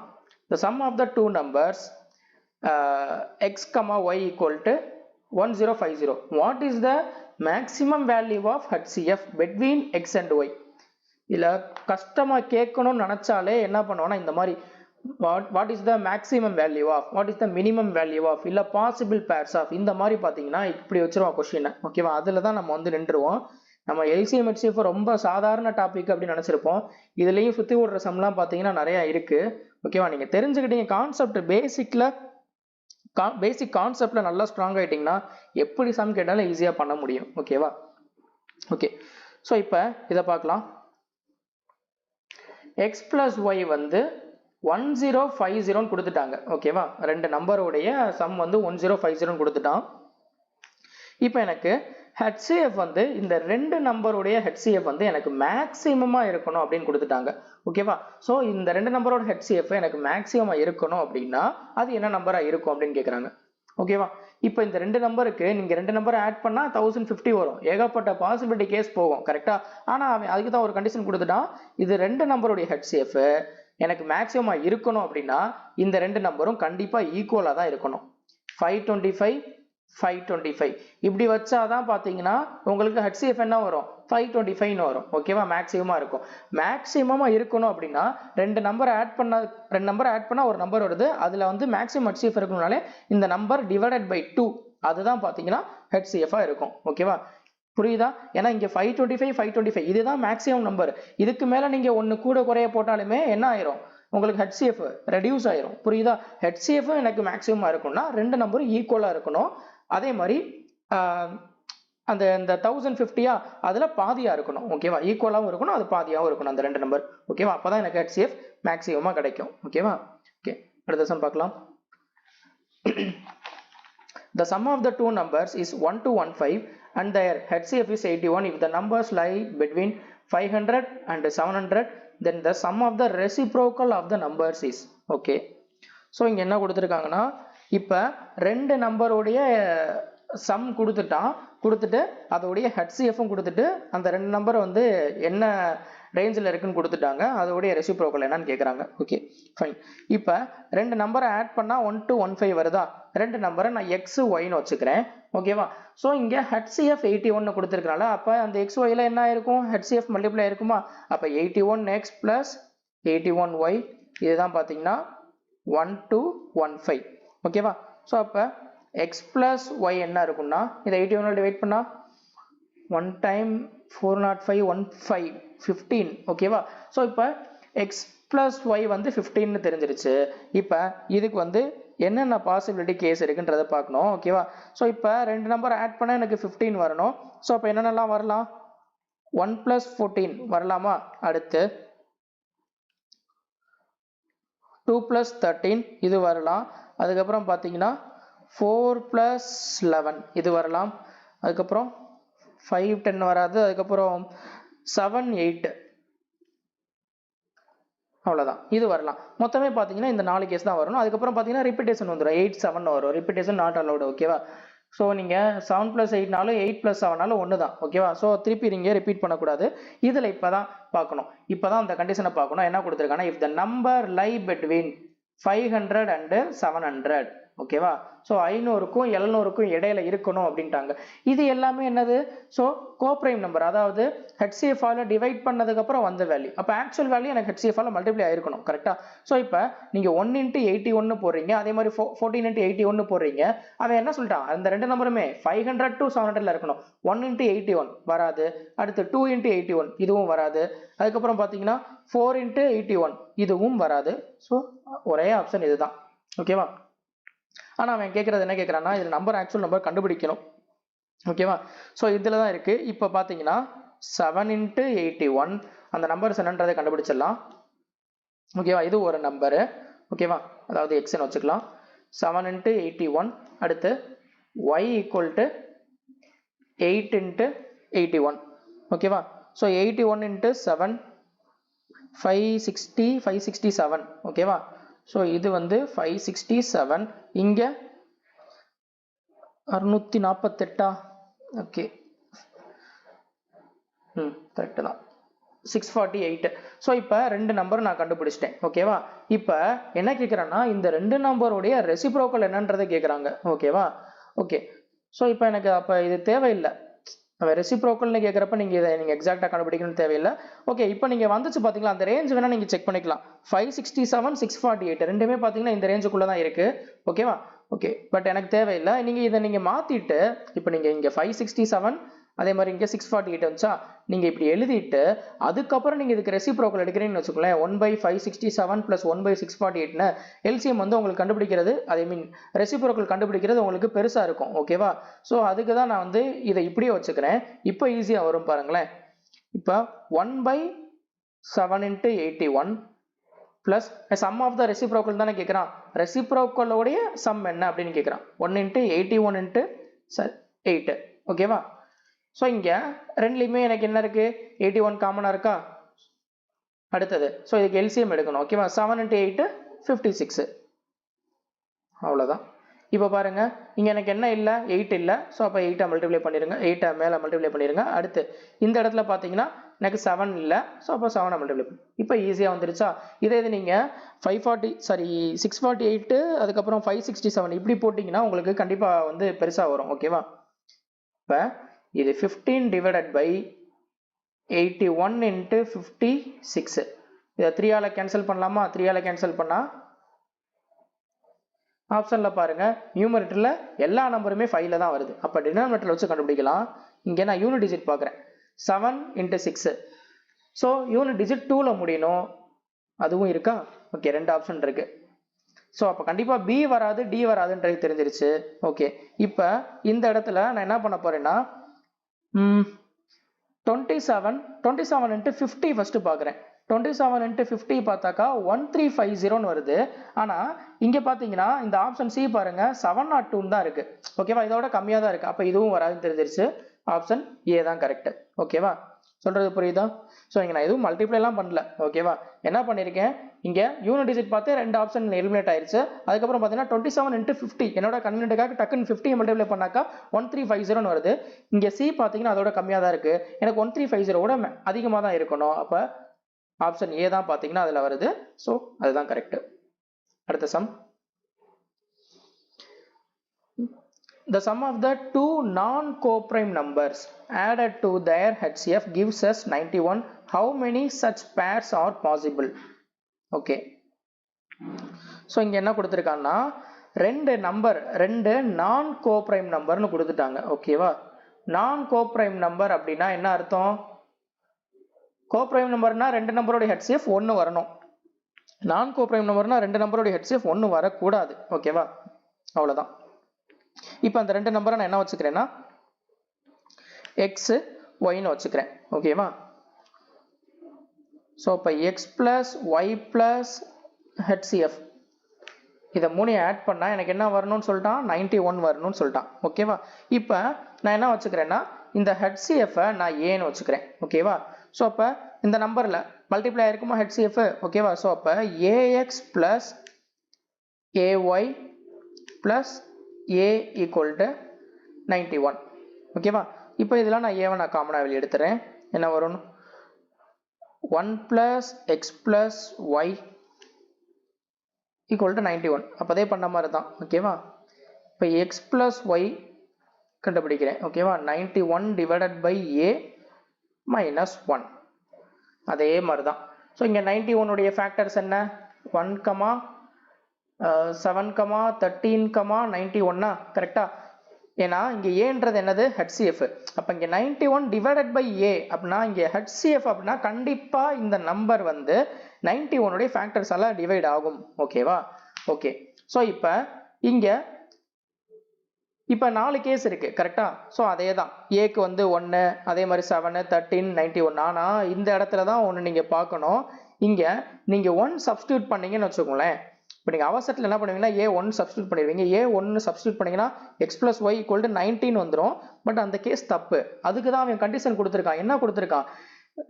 The sum of the two numbers x, y equal to 1050. What is the maximum value of HCF between x and y? இதில் கஷ்டமாக கேட்கணும்னு நினச்சாலே என்ன பண்ணுவோன்னா இந்த மாதிரி what is the maximum value of, what is the minimum value of, இல்லை possible pairs of, இந்த மாதிரி பார்த்தீங்கன்னா இப்படி வச்சிருவோம் கொஸ்டினை. ஓகேவா? அதில் தான் நம்ம வந்து நின்றுவோம். நம்ம LCM HCF ரொம்ப சாதாரண டாபிக் அப்படின்னு நினச்சிருப்போம். இதுலேயும் சுற்றி விடுற சம்லாம் பார்த்தீங்கன்னா நிறையா இருக்குது. ஓகேவா? நீங்கள் தெரிஞ்சுக்கிட்டீங்க கான்செப்ட் பேசிக் கான்செப்டில் நல்லா ஸ்ட்ராங் ஆகிட்டிங்கன்னா எப்படி சம் கேட்டாலும் ஈஸியாக பண்ண முடியும். ஓகேவா? ஓகே, ஸோ இப்போ இதை பார்க்கலாம். x plus y வந்து 1050 கொடுத்துட்டாங்க. ஓகேவா, ரெண்டு நம்பருடைய சம் வந்து 1050 கொடுத்துட்டான். இப்போ எனக்கு HCF வந்து இந்த ரெண்டு நம்பருடைய HCF வந்து எனக்கு மேக்ஸிமமா இருக்கணும் அப்படின்னு கொடுத்துட்டாங்க. ஓகேவா, ஸோ இந்த ரெண்டு நம்பரோட HCF எனக்கு மேக்ஸிமமா இருக்கணும் அப்படின்னா அது என்ன நம்பரா இருக்கும் அப்படின்னு கேட்குறாங்க. ஓகேவா, இப்போ இந்த ரெண்டு நம்பருக்கு நீங்க ரெண்டு நம்பரை ஆட் பண்ணா 1050 வரும். ஏகப்பட்ட பாசிபிலிட்டி கேஸ் போகும். கரெக்டா, ஆனா அவன் அதுக்கு தான் ஒரு கண்டிஷன் கொடுத்துட்டான். இது ரெண்டு நம்பருடைய HCF எனக்கு மேக்ஸிமமா இருக்கணும் அப்படின்னா இந்த ரெண்டு நம்பரும் கண்டிப்பா ஈக்குவலா தான் இருக்கணும். 525 525 இப்படி வச்சாதான் பாத்தீங்கன்னா உங்களுக்கு HCF என்ன வரும், 525 வரும். ஓகேவா, மேக்ஸிமமா இருக்கும். மேக்ஸிமமா இருக்கணும் அப்படின்னா ரெண்டு நம்பர் ஆட் பண்ணா ஒரு நம்பர் வருது. அதுல வந்து மேக்ஸிமம் HCF இருக்கணும்னாலே இந்த நம்பர் டிவைடட் பை 2 அதுதான் பாத்தீங்கன்னா HCF இருக்கும். ஓகேவா, புரியுதா? ஏன்னா இங்க 525 525 இதுதான் மேக்ஸிமம் நம்பர். இதுக்கு மேல நீங்க ஒன்னு கூட குறைய போட்டாலுமே என்ன ஆயிரும், உங்களுக்கு HCF ரெடியூஸ் ஆயிரும். புரியுதா? HCF எனக்கு மேக்ஸிமமா இருக்கும்னா ரெண்டு நம்பரும் ஈக்குவலா இருக்கணும். அதே மாதிரி அந்த 1050 அதுல பாதியா இருக்கணும். ஓகேவா, ஈக்குவலாவும் இருக்கணும், அது பாதியாவும் இருக்கணும் அந்த ரெண்டு நம்பர். ஓகேவா, அப்பதான் எனக்கு HCF மேக்ஸிமமா கிடைக்கும். ஓகேவா, ஓகே, அடுத்த சம் பார்க்கலாம். The sum of the two numbers is 1 to 15 and their HCF is 81 if the numbers lie between 500 and 700, then the sum of the reciprocal of the numbers is. Okay, so இங்க என்ன கொடுத்திருக்காங்கன்னா, இப்ப ரெண்டு நம்பருடைய some கொடுத்துட்டு அதோடைய HCF கொடுத்துட்டு அந்த ரெண்டு number வந்து என்ன ரேஞ்சில் இருக்குன்னு கொடுத்துட்டாங்க. அதோடைய ரெசிப்ரோக்கல் என்னன்னு கேட்குறாங்க. Okay fine. இப்போ ரெண்டு நம்பரை ஆட் பண்ணால் 1 to 15 வருதா? ரெண்டு நம்பரை நான் எக்ஸ் ஒய்னு வச்சுக்கிறேன். ஓகேவா, ஸோ இங்கே HCF 81 கொடுத்துருக்கனால அப்போ அந்த எக்ஸ் ஒய்ல என்ன இருக்கும், HCF மல்டிப்ளை இருக்குமா? அப்போ 81x + 81y இதுதான் பார்த்தீங்கன்னா 1 to 15. ஓகேவா, ஸோ அப்போ x + y என்ன இருக்கும்னா இதை 81 டிவைட் பண்ணா 1 டைம் 405 15. ஓகேவா, ஸோ இப்போ x + y வந்து 15 தெரிஞ்சிருச்சு. இப்போ இதுக்கு வந்து என்னென்ன பாசிபிலிட்டி கேஸ் இருக்குன்றதை பார்க்கணும். ஓகேவா, ஸோ இப்போ ரெண்டு நம்பர் ஆட் பண்ணால் எனக்கு 15 வரணும். ஸோ அப்போ என்னென்னலாம் வரலாம், 1 + 14 வரலாமா? அடுத்து 2 + 13 இது வரலாம். அதுக்கப்புறம் பார்த்தீங்கன்னா 4 + 11 இது வரலாம். அதுக்கப்புறம் 5 10 வராது. அதுக்கப்புறம் 7 8 அவ்வளோதான், இது வரலாம். மொத்தமே பார்த்தீங்கன்னா இந்த 4 கேஸ் தான் வரணும். அதுக்கப்புறம் பார்த்தீங்கன்னா ரிப்பீட்டேஷன் வந்துடும், 8 7 வரும். Repetition not allowed. ஓகேவா, ஸோ நீங்கள் 7 + 8 8 + 7 ஒன்று தான். ஓகேவா, ஸோ திருப்பி நீங்கள் ரிப்பீட் பண்ணக்கூடாது. இதில் இப்போ தான் பார்க்கணும், இப்போ தான் அந்த கண்டிஷனை பார்க்கணும். என்ன கொடுத்துருக்காங்கன்னா, if the number lie between 500 and 700. ஓகேவா, ஸோ 500க்கும் 700க்கும் இடையில இருக்கணும் அப்படின்ட்டாங்க. இது எல்லாமே என்னது, ஸோ கோப்ரைம் நம்பர், அதாவது HCF டிவைட் பண்ணதுக்கப்புறம் வந்த வேல்யூ. அப்போ ஆக்சுவல் வேல்யூ எனக்கு HCF மல்டிப்ளை ஆயிருக்கணும். கரெக்டா, ஸோ இப்போ நீங்கள் 1 × 81 போடுறீங்க, அதே மாதிரி 14 × 81 போடுறீங்க. அவன் என்ன சொல்லிட்டான், அந்த ரெண்டு நம்பருமே 500 to 700 இருக்கணும். 1 × 81 வராது. அடுத்து 2 × 81 இதுவும் வராது. அதுக்கப்புறம் பார்த்தீங்கன்னா 4 × 81 இதுவும் வராது. ஸோ ஒரே ஆப்ஷன் இதுதான். ஓகேவா, ஆனால் அவன் கேட்குறது என்ன கேட்குறான்னா, இதில் நம்பர் ஆக்சுவல் நம்பர் கண்டுபிடிக்கணும். ஓகேவா, ஸோ இதில் தான் இருக்குது. இப்போ பார்த்தீங்கன்னா 7 × 81 அந்த நம்பர்ஸ் என்னன்றதை கண்டுபிடிச்சிடலாம். ஓகேவா, இது ஒரு நம்பரு. ஓகேவா, அதாவது எக்ஸ்ன்னு வச்சுக்கலாம். 7 × 81 அடுத்து y = 8 × 81. ஓகேவா, ஸோ 81 × 7 567. ஓகேவா, ஸோ இது வந்து 567. இங்கே 648. ஓகே, கரெக்டு தான், 648. ஸோ இப்போ ரெண்டு நம்பர் நான் கண்டுபிடிச்சிட்டேன். ஓகேவா, இப்போ என்ன கேட்குறேன்னா, இந்த ரெண்டு நம்பருடைய ரெசிப்ரோக்கல் என்னன்றதை கேட்குறாங்க. ஓகேவா, ஓகே, ஸோ இப்போ எனக்கு அப்போ இது தேவையில்லை. ரெசிப்ரோக்கல்னு கேட்குறப்ப நீங்கள் இதை நீங்கள் எக்ஸாக்டாக கண்டுபிடிக்கணும்னு தேவையில்லை. ஓகே, இப்போ நீங்கள் வந்துச்சு பார்த்தீங்களா, அந்த ரேஞ்ச் வேணால் நீங்கள் செக் பண்ணிக்கலாம். 567 648 ரெண்டுமே பார்த்தீங்கன்னா இந்த ரேஞ்சுக்குள்ளே தான் இருக்குது. ஓகேவா, ஓகே, பட் எனக்கு தேவையில்லை. நீங்கள் இதை நீங்கள் மாற்றிட்டு இப்போ நீங்கள் இங்கே 567 அதே மாதிரி இங்கே 648 வந்துச்சா, நீங்கள் இப்படி எழுதிட்டு அதுக்கப்புறம் நீங்கள் இதுக்கு ரெசிப்ரோக்கல் எடுக்கிறீங்கன்னு வச்சுக்கோங்களேன். 1/567 + 1/648 எல்சிஎம் வந்து உங்களுக்கு கண்டுபிடிக்கிறது, ஐ மீன் ரெசிப்ரோக்கல் கண்டுபிடிக்கிறது உங்களுக்கு பெருசாக இருக்கும். ஓகேவா, ஸோ அதுக்கு தான் நான் வந்து இதை இப்படியே வச்சுக்கிறேன். இப்போ ஈஸியாக வரும் பாருங்களேன். இப்போ 1/648 7 into 81 plus sum of the reciprocal தானே கேட்குறான். reciprocal உடைய sum என்ன அப்படின்னு கேட்குறான். 1 into 81 into 8. ஓகேவா? ஸோ இங்கே ரெண்டுலையுமே எனக்கு என்ன இருக்கு? 81 காமனாக இருக்கா? அடுத்தது ஸோ இதுக்கு எல்சிஎம் எடுக்கணும். ஓகேவா? 7 into 8 56. அவ்வளோதான். இப்போ பாருங்க இங்கே எனக்கு என்ன இல்லை? 8 இல்லை. ஸோ அப்போ 8 மல்டிப்ளை பண்ணிடுங்க. 8 மேலே மல்டிப்ளை பண்ணிடுங்க. அடுத்து இந்த இடத்துல பார்த்தீங்கன்னா எனக்கு 7 இல்லை. ஸோ அப்போ 7 மல்டிப்ளை பண்ணி இப்போ ஈஸியாக வந்துருச்சா? இதே இது நீங்கள் 648 அதுக்கப்புறம் 567 இப்படி போட்டிங்கன்னா உங்களுக்கு கண்டிப்பாக வந்து பெருசாக வரும். ஓகேவா? இப்போ இது 15 divided by 81 into 56. இதை 3ஆல் கேன்சல் பண்ணலாமா? 3ஆல் கேன்சல் பண்ணால் ஆப்ஷனில் பாருங்க நியூமரேட்டரில் எல்லா நம்பருமே 5ல் தான் வருது. அப்போ டினாமினேட்டரில் வச்சு கண்டுபிடிக்கலாம். இங்கே நான் யூனிட் டிஜிட் பார்க்குறேன் 7 into 6. ஸோ யூனிட் டிஜிட் 2ல் முடியணும். அதுவும் இருக்கா? ஓகே, 2 ஆப்ஷன் இருக்கு. ஸோ அப்போ கண்டிப்பாக பி வராது டி வராதுன்றது தெரிஞ்சிருச்சு. ஓகே, இப்போ இந்த இடத்துல நான் என்ன பண்ண போறேன்னா 27 into 50 ஃபர்ஸ்ட் பார்க்குறேன். 27 into 50 பார்த்தாக்கா 1350 வருது. ஆனால் இங்கே பார்த்தீங்கன்னா இந்த ஆப்ஷன் சி பாருங்க 702 தான் இருக்கு. ஓகேவா? இதோட கம்மியாக தான் இருக்கு. அப்போ இதுவும் வராதுன்னு தெரிஞ்சிருச்சு. ஆப்ஷன் ஏ தான் கரெக்ட். ஓகேவா? சொல்றது புரியுதா? ஸோ இங்கே நான் எதுவும் மல்டிப்ளைலாம் பண்ணல. ஓகேவா? என்ன பண்ணியிருக்கேன்? இங்கே யூனிட் டிஜிட் பார்த்து 2 ஆப்ஷன் எலிமினேட் ஆயிடுச்சு. அதுக்கப்புறம் பார்த்தீங்கன்னா 27 into 50 என்னோட கன்வீனியன்ட்டுக்காக டக்குன்னு 50 மல்டிப்ளை பண்ணாக்கா 1350 வருது. இங்கே சி பார்த்தீங்கன்னா அதோட கம்மியாக தான் இருக்கு. எனக்கு 1350 அதிகமாக தான் இருக்கணும். அப்போ ஆப்ஷன் ஏ தான் பார்த்தீங்கன்னா அதில் வருது. ஸோ அதுதான் கரெக்ட். அடுத்த some. The sum of the two non-coprime numbers added to their HCF gives us 91. How many such pairs are possible? Okay. So இங்கே என்ன கொடுத்துருக்காங்கன்னா ரெண்டு நான் கோப்ரைம் நம்பர்னு கொடுத்துட்டாங்க. ஓகேவா? நான் கோப்ரைம் நம்பர் அப்படின்னா என்ன அர்த்தம்? கோப்ரைம் நம்பர்னா 2 நம்பரோட HCF 1 வரணும். நான் கோப்ரைம் நம்பர்னா 2 நம்பரோட HCF 1 வரக்கூடாது. ஓகேவா? அவ்வளோதான். இப்போ அந்த 2 நம்பரை நான் என்ன வச்சுக்கிறேன்னா எக்ஸ் ஒய்னு வச்சுக்கிறேன். ஓகேவா? ஸோ இப்போ X plus Y plus HCF இதை 3 ஆட் பண்ணால் எனக்கு என்ன வரணும்னு சொல்லிட்டான்? 91 வரணும்னு சொல்லிட்டான். ஓகேவா? இப்போ நான் என்ன வச்சுக்கிறேன்னா இந்த ஹெச்சிஎஃப்பை நான் ஏன்னு வச்சுக்கிறேன். ஓகேவா? ஸோ அப்போ இந்த நம்பரில் மல்டிப்ளை ஆயிருக்குமா ஹெச்சிஎஃப்? ஓகேவா? ஸோ அப்போ a x plus a y plus a equal to 91. ஓகேவா? இப்போ இதெல்லாம் நான் ஏவை நான் காமனாக வெளியே எடுத்துறேன். என்ன வரும்? 1 plus x plus y equal to 91. அப்போதே பண்ண மாதிரி தான். ஓகேவா? இப்போ x plus y கண்டுபிடிக்கிறேன். ஓகேவா? 91 divided by a minus 1. அதே மாதிரி தான். ஸோ இங்கே 91 உடைய ஃபேக்டர்ஸ் என்ன? 1, 7, 13, 91 கரெக்டா? ஏன்னா இங்க ஏன்றது என்னது? HCF. அப்ப இங்க 91 divided by a அப்படின்னா இங்க HCF அப்படின்னா கண்டிப்பா இந்த நம்பர் வந்து 91 உடைய ஃபேக்டர்ஸ் எல்லாம் டிவைட் ஆகும். ஓகேவா? ஓகே. ஸோ இப்போ 4 கேஸ் இருக்கு கரெக்டா? ஸோ அதே தான் ஏக்கு வந்து 1, அதே மாதிரி 7, 13, 91. ஆனா இந்த இடத்துல தான் ஒன்று நீங்க பார்க்கணும். இங்க நீங்க 1 சப்ஸ்டியூட் பண்ணீங்கன்னு வச்சுக்கோங்களேன். இப்போ நீங்கள் அவசரத்தில் என்ன பண்ணுவீங்கன்னா A1 சப்ஸ்டியூட் பண்ணிடுவீங்க. A1 சப்ஸ்டியூட் பண்ணிங்கன்னா x plus y equal to 19 வந்துடும். பட் அந்த கேஸ் தப்பு. அதுக்கு தான் அவன் கண்டிஷன் கொடுத்துருக்கான். என்ன கொடுத்துருக்கான்?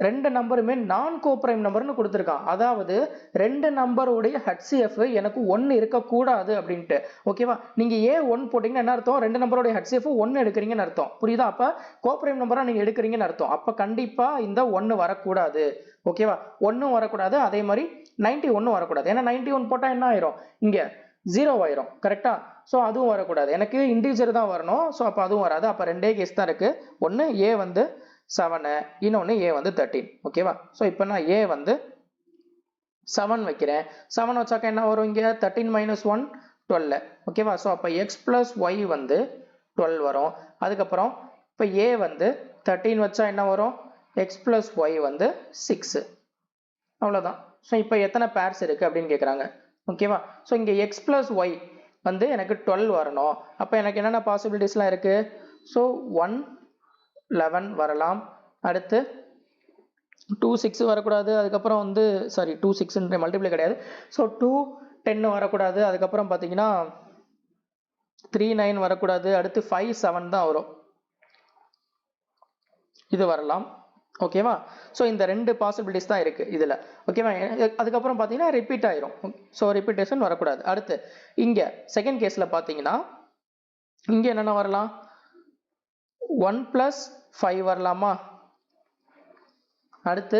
2 நம்பருமே நான் கோப்ரைம் நம்பர்னு கொடுத்துருக்கான். அதாவது 2 நம்பருடைய HCF எனக்கு 1 இருக்கக்கூடாது அப்படின்ட்டு. ஓகேவா? நீங்கள் A1 போட்டிங்கன்னா என்ன அர்த்தம்? 2 நம்பருடைய HCF 1 எடுக்கிறீங்கன்னு அர்த்தம். புரியுதா? அப்போ கோப்ரைம் நம்பராக நீங்கள் எடுக்கிறீங்கன்னு அர்த்தம். அப்போ கண்டிப்பாக இந்த 1 வரக்கூடாது. ஓகேவா? 1 வரக்கூடாது. அதே மாதிரி 91 வரக்கூடாது. ஏன்னா 91 போட்டால் என்ன ஆயிரும்? இங்கே 0 ஆயிரும். கரெக்டா? ஸோ அதுவும் வரக்கூடாது. எனக்கு இன்டீஜர் தான் வரணும். ஸோ அப்போ அதுவும் வராது. அப்போ 2 கேஸ் தான் இருக்கு. ஒன்று A வந்து 7, இன்னொன்று A வந்து 13. ஓகேவா? ஸோ இப்போ நான் A வந்து 7 வைக்கிறேன். 7 வச்சாக்க என்ன வரும்? இங்கே 13 minus 1 12. ஓகேவா? ஸோ அப்போ x plus y வந்து 12 வரும். அதுக்கப்புறம் இப்போ A வந்து 13 வச்சா என்ன வரும்? x plus y வந்து 6. அவ்வளோதான். ஸோ இப்போ எத்தனை பேர்ஸ் இருக்குது அப்படின்னு கேட்குறாங்க. ஓகேவா? ஸோ இங்கே x plus y வந்து எனக்கு 12 வரணும். அப்போ எனக்கு என்னென்ன பாசிபிலிட்டிஸ்லாம் இருக்குது? ஸோ 1, 11 வரலாம். அடுத்து 2 6 வரக்கூடாது, அதுக்கப்புறம் வந்து சாரி 2 6 மல்டிப்ளை கிடையாது. ஸோ 2 10 வரக்கூடாது, அதுக்கப்புறம் பார்த்தீங்கன்னா 3 9 வரக்கூடாது, அடுத்து 5 7 தான் வரும், இது வரலாம். ஓகேவா? ஸோ இந்த ரெண்டு பாசிபிலிட்டிஸ் தான் இருக்கு இதில். ஓகேவா? அதுக்கப்புறம் பார்த்தீங்கன்னா ரிப்பீட் ஆயிரும். ஸோ ரிப்பீட்டேஷன் வரக்கூடாது. அடுத்து இங்கே செகண்ட் கேஸில் பார்த்தீங்கன்னா இங்கே என்னென்ன வரலாம், 1 + 5 வரலாமா, அடுத்து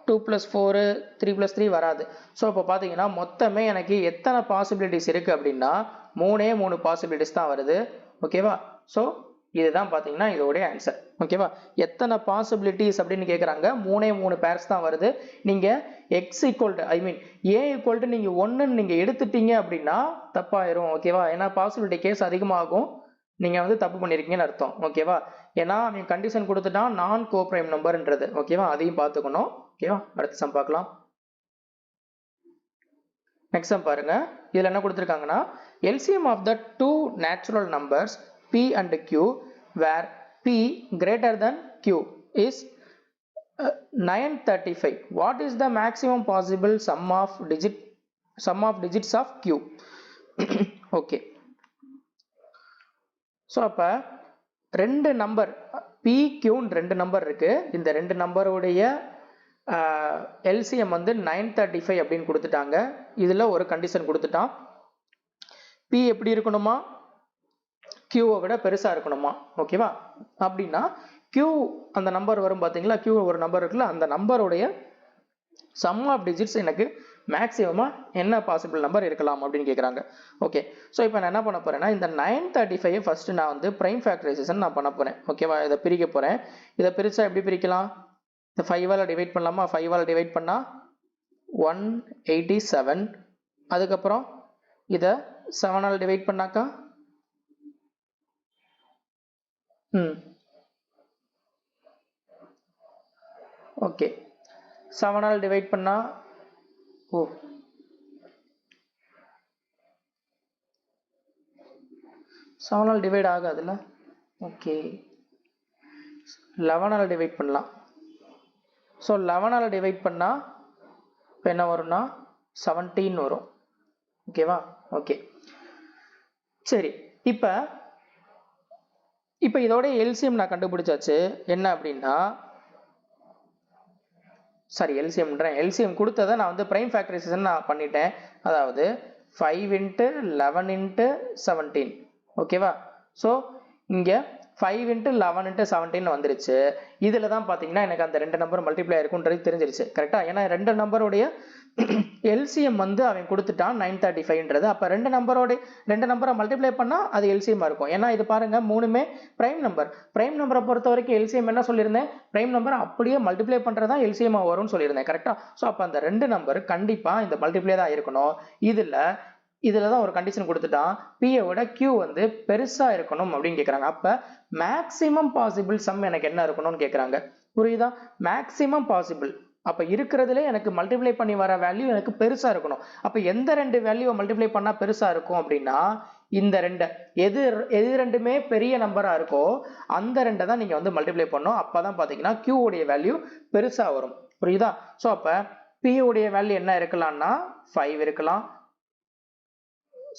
2 + 4 3 + 3 வராது. ஸோ இப்போ பார்த்தீங்கன்னா மொத்தமே எனக்கு எத்தனை பாசிபிலிட்டிஸ் இருக்குது அப்படின்னா 3 பாசிபிலிட்டிஸ் தான் வருது. ஓகேவா? ஸோ இதுதான் பார்த்தீங்கன்னா இதோடைய ஆன்சர். ஓகேவா? எத்தனை பாசிபிலிட்டிஸ் அப்படின்னு கேட்குறாங்க, 3 பேர்ஸ் தான் வருது. நீங்கள் X equal I mean A equal to நீங்கள் 1ன்னு நீங்கள் எடுத்துட்டீங்க அப்படின்னா தப்பாயிரும். ஓகேவா? ஏன்னா பாசிபிலிட்டி கேஸ் அதிகமாகும், நீங்கள் வந்து தப்பு பண்ணியிருக்கீங்கன்னு அர்த்தம். ஓகேவா? ஏன்னா அவன் கண்டிஷன் கொடுத்துட்டான் நான் கோ பிரைம் நம்பர்ன்றது. ஓகேவா? அதையும் பார்த்துக்கணும். ஓகேவா? அடுத்த சம் பார்க்கலாம். நெக்ஸ்ட் சம் பாருங்க. இதில் என்ன கொடுத்துருக்காங்கன்னா LCM of the two natural numbers p and q where p greater than q is 935. What is the maximum possible sum of digits of q? Okay. So அப்போ ரெண்டு நம்பர் பி கியூன்னு ரெண்டு number இருக்கு. இந்த ரெண்டு நம்பருடைய எல்சிஎம் வந்து 935 அப்படின்னு கொடுத்துட்டாங்க. இதில் ஒரு கண்டிஷன் கொடுத்துட்டான், பி எப்படி இருக்கணுமா, கியூவை விட பெருசாக இருக்கணுமா. ஓகேவா? அப்படின்னா கியூ அந்த நம்பர் வரும் பார்த்தீங்களா, கியூ ஒரு நம்பர் இருக்குல்ல, அந்த நம்பருடைய சம் ஆஃப் டிஜிட்ஸ் எனக்கு மேக்ஸிமமாக என்ன பாசிபிள் நம்பர் இருக்கலாம் அப்படின்னு கேட்குறாங்க. ஓகே. ஸோ இப்போ நான் என்ன பண்ண போகிறேன்னா இந்த 935 ஃபஸ்ட்டு நான் வந்து ப்ரைம் ஃபேக்டரைசேஷன் நான் பண்ண போகிறேன். ஓகேவா? இதை பிரிக்க போகிறேன். இதை பிரித்தா எப்படி பிரிக்கலாம், இந்த 5ஆல் டிவைட் பண்ணலாமா, 5ஆல் டிவைட் பண்ணால் 187, அதுக்கப்புறம் இதை 7ஆல் டிவைட் பண்ணாக்கா ஓகே 7ஆல் டிவைட் பண்ணா 7ஆல் டிவைட் ஆகாதுல்ல. ஓகே 11ஆல் டிவைட் பண்ணலாம். ஸோ 11ஆல் டிவைட் பண்ணா இப்போ என்ன வரும்னா 17 வரும். ஓகேவா? ஓகே சரி. இப்போ இதோட எல்சிஎம் நான் கண்டுபிடிச்சாச்சு. என்ன அப்படின்னா சாரி எல்சிஎம் கொடுத்ததை நான் வந்து ப்ரைம் ஃபேக்டரைசேஷன் நான் பண்ணிட்டேன். அதாவது 5 × 11 × 17. ஓகேவா? ஸோ இங்கே 5 × 11 × 17 வந்துருச்சு. இதில் தான் பார்த்தீங்கன்னா எனக்கு அந்த ரெண்டு நம்பர் மல்டிப்ளை இருக்குன்றது தெரிஞ்சிருச்சு. கரெக்டாக? ஏன்னா ரெண்டு நம்பருடைய எல்சிஎம் வந்து அவன் கொடுத்துட்டான் 935ன்றது. அப்போ ரெண்டு நம்பரை மல்டிப்ளை பண்ணால் அது எல்சிஎம்மாக இருக்கும். ஏன்னா இது பாருங்க மூணுமே பிரைம் நம்பரை பொறுத்த வரைக்கும் எல்சிஎம் என்ன சொல்லியிருந்தேன், பிரைம் நம்பர் அப்படியே மல்டிப்ளை பண்ணுறதா எல்சிஎம்மாக வரும்னு சொல்லியிருந்தேன். கரெக்டாக? ஸோ அப்போ அந்த ரெண்டு நம்பர் கண்டிப்பாக இந்த மல்டிப்ளை தான் இருக்கணும். இதில் தான் ஒரு கண்டிஷன் கொடுத்துட்டான், பியை விட கியூ வந்து பெருசாக இருக்கணும் அப்படின்னு கேட்குறாங்க. அப்போ மேக்ஸிமம் பாசிபிள் சம் எனக்கு என்ன இருக்கணும்னு கேட்குறாங்க. புரியுதா? Maximum possible. அப்போ இருக்கிறதுல எனக்கு மல்டிப்ளை பண்ணி வர வேல்யூ எனக்கு பெருசாக இருக்கணும். அப்போ எந்த ரெண்டு வேல்யூவை மல்டிப்ளை பண்ணால் பெருசாக இருக்கும் அப்படின்னா இந்த ரெண்டை, எது ரெண்டுமே பெரிய நம்பராக இருக்கோ அந்த ரெண்டை தான் நீங்கள் வந்து மல்டிப்ளை பண்ணணும். அப்போ தான் பார்த்தீங்கன்னா கியூ உடைய வேல்யூ பெருசாக வரும். புரியுதா? ஸோ அப்போ பி உடைய வேல்யூ என்ன இருக்கலாம்னா 5 இருக்கலாம்.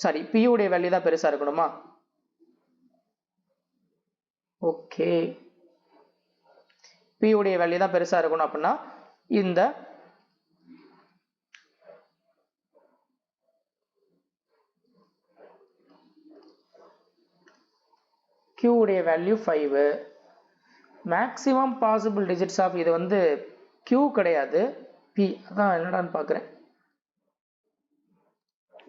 சாரி, பி உடைய வேல்யூ தான் பெருசாக இருக்கணுமா? ஓகே, பி உடைய வேல்யூ தான் பெருசாக இருக்கணும். அப்படின்னா இந்த Q உடைய value 5. Maximum possible digits of இது வந்து Q கிடையாது, P. அதான் என்னடான்னு பார்க்குறேன்.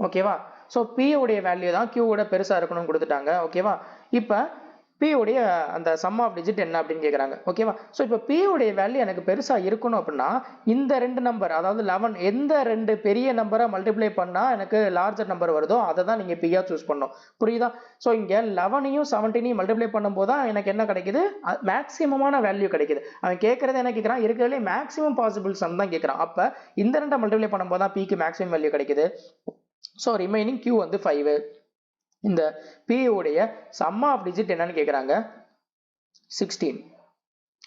ஓகேவா? ஸோ P உடைய வேல்யூ தான் Q விட பெருசாக இருக்கணும்னு கொடுத்துட்டாங்க. ஓகேவா? இப்போ P உடைய அந்த சம் ஆஃப் டிஜிட் என்ன அப்படின்னு கேட்குறாங்க. ஓகேவா? ஸோ இப்போ P உடைய வேல்யூ எனக்கு பெருசாக இருக்கணும் அப்படின்னா இந்த ரெண்டு நம்பர், அதாவது 11, எந்த ரெண்டு பெரிய நம்பரை மல்டிப்ளை பண்ணால் எனக்கு லார்ஜர் நம்பர் வருதோ அதை தான் நீங்கள் பியாக சூஸ் பண்ணணும். புரியுதா? ஸோ இங்கே 11ஐயும் 17ஐயும் மல்டிப்ளை பண்ணும்போது தான் எனக்கு என்ன கிடைக்குது, மேக்ஸிமமான வேல்யூ கிடைக்குது. அவன் கேட்குறது என்ன கேட்குறான், இருக்கிறதுலே மேக்ஸிமம் பாசிபிள் சம் தான் கேட்குறான். அப்போ இந்த ரெண்டை மல்டிப்ளை பண்ணும்போது தான் பிக்கு மேக்ஸிமம் வேல்யூ கிடைக்குது. ஸோ ரிமைனிங் Q வந்து 5. இந்த P உடைய சம் ஆஃப் டிஜிட் என்னன்னு கேட்குறாங்க, 16.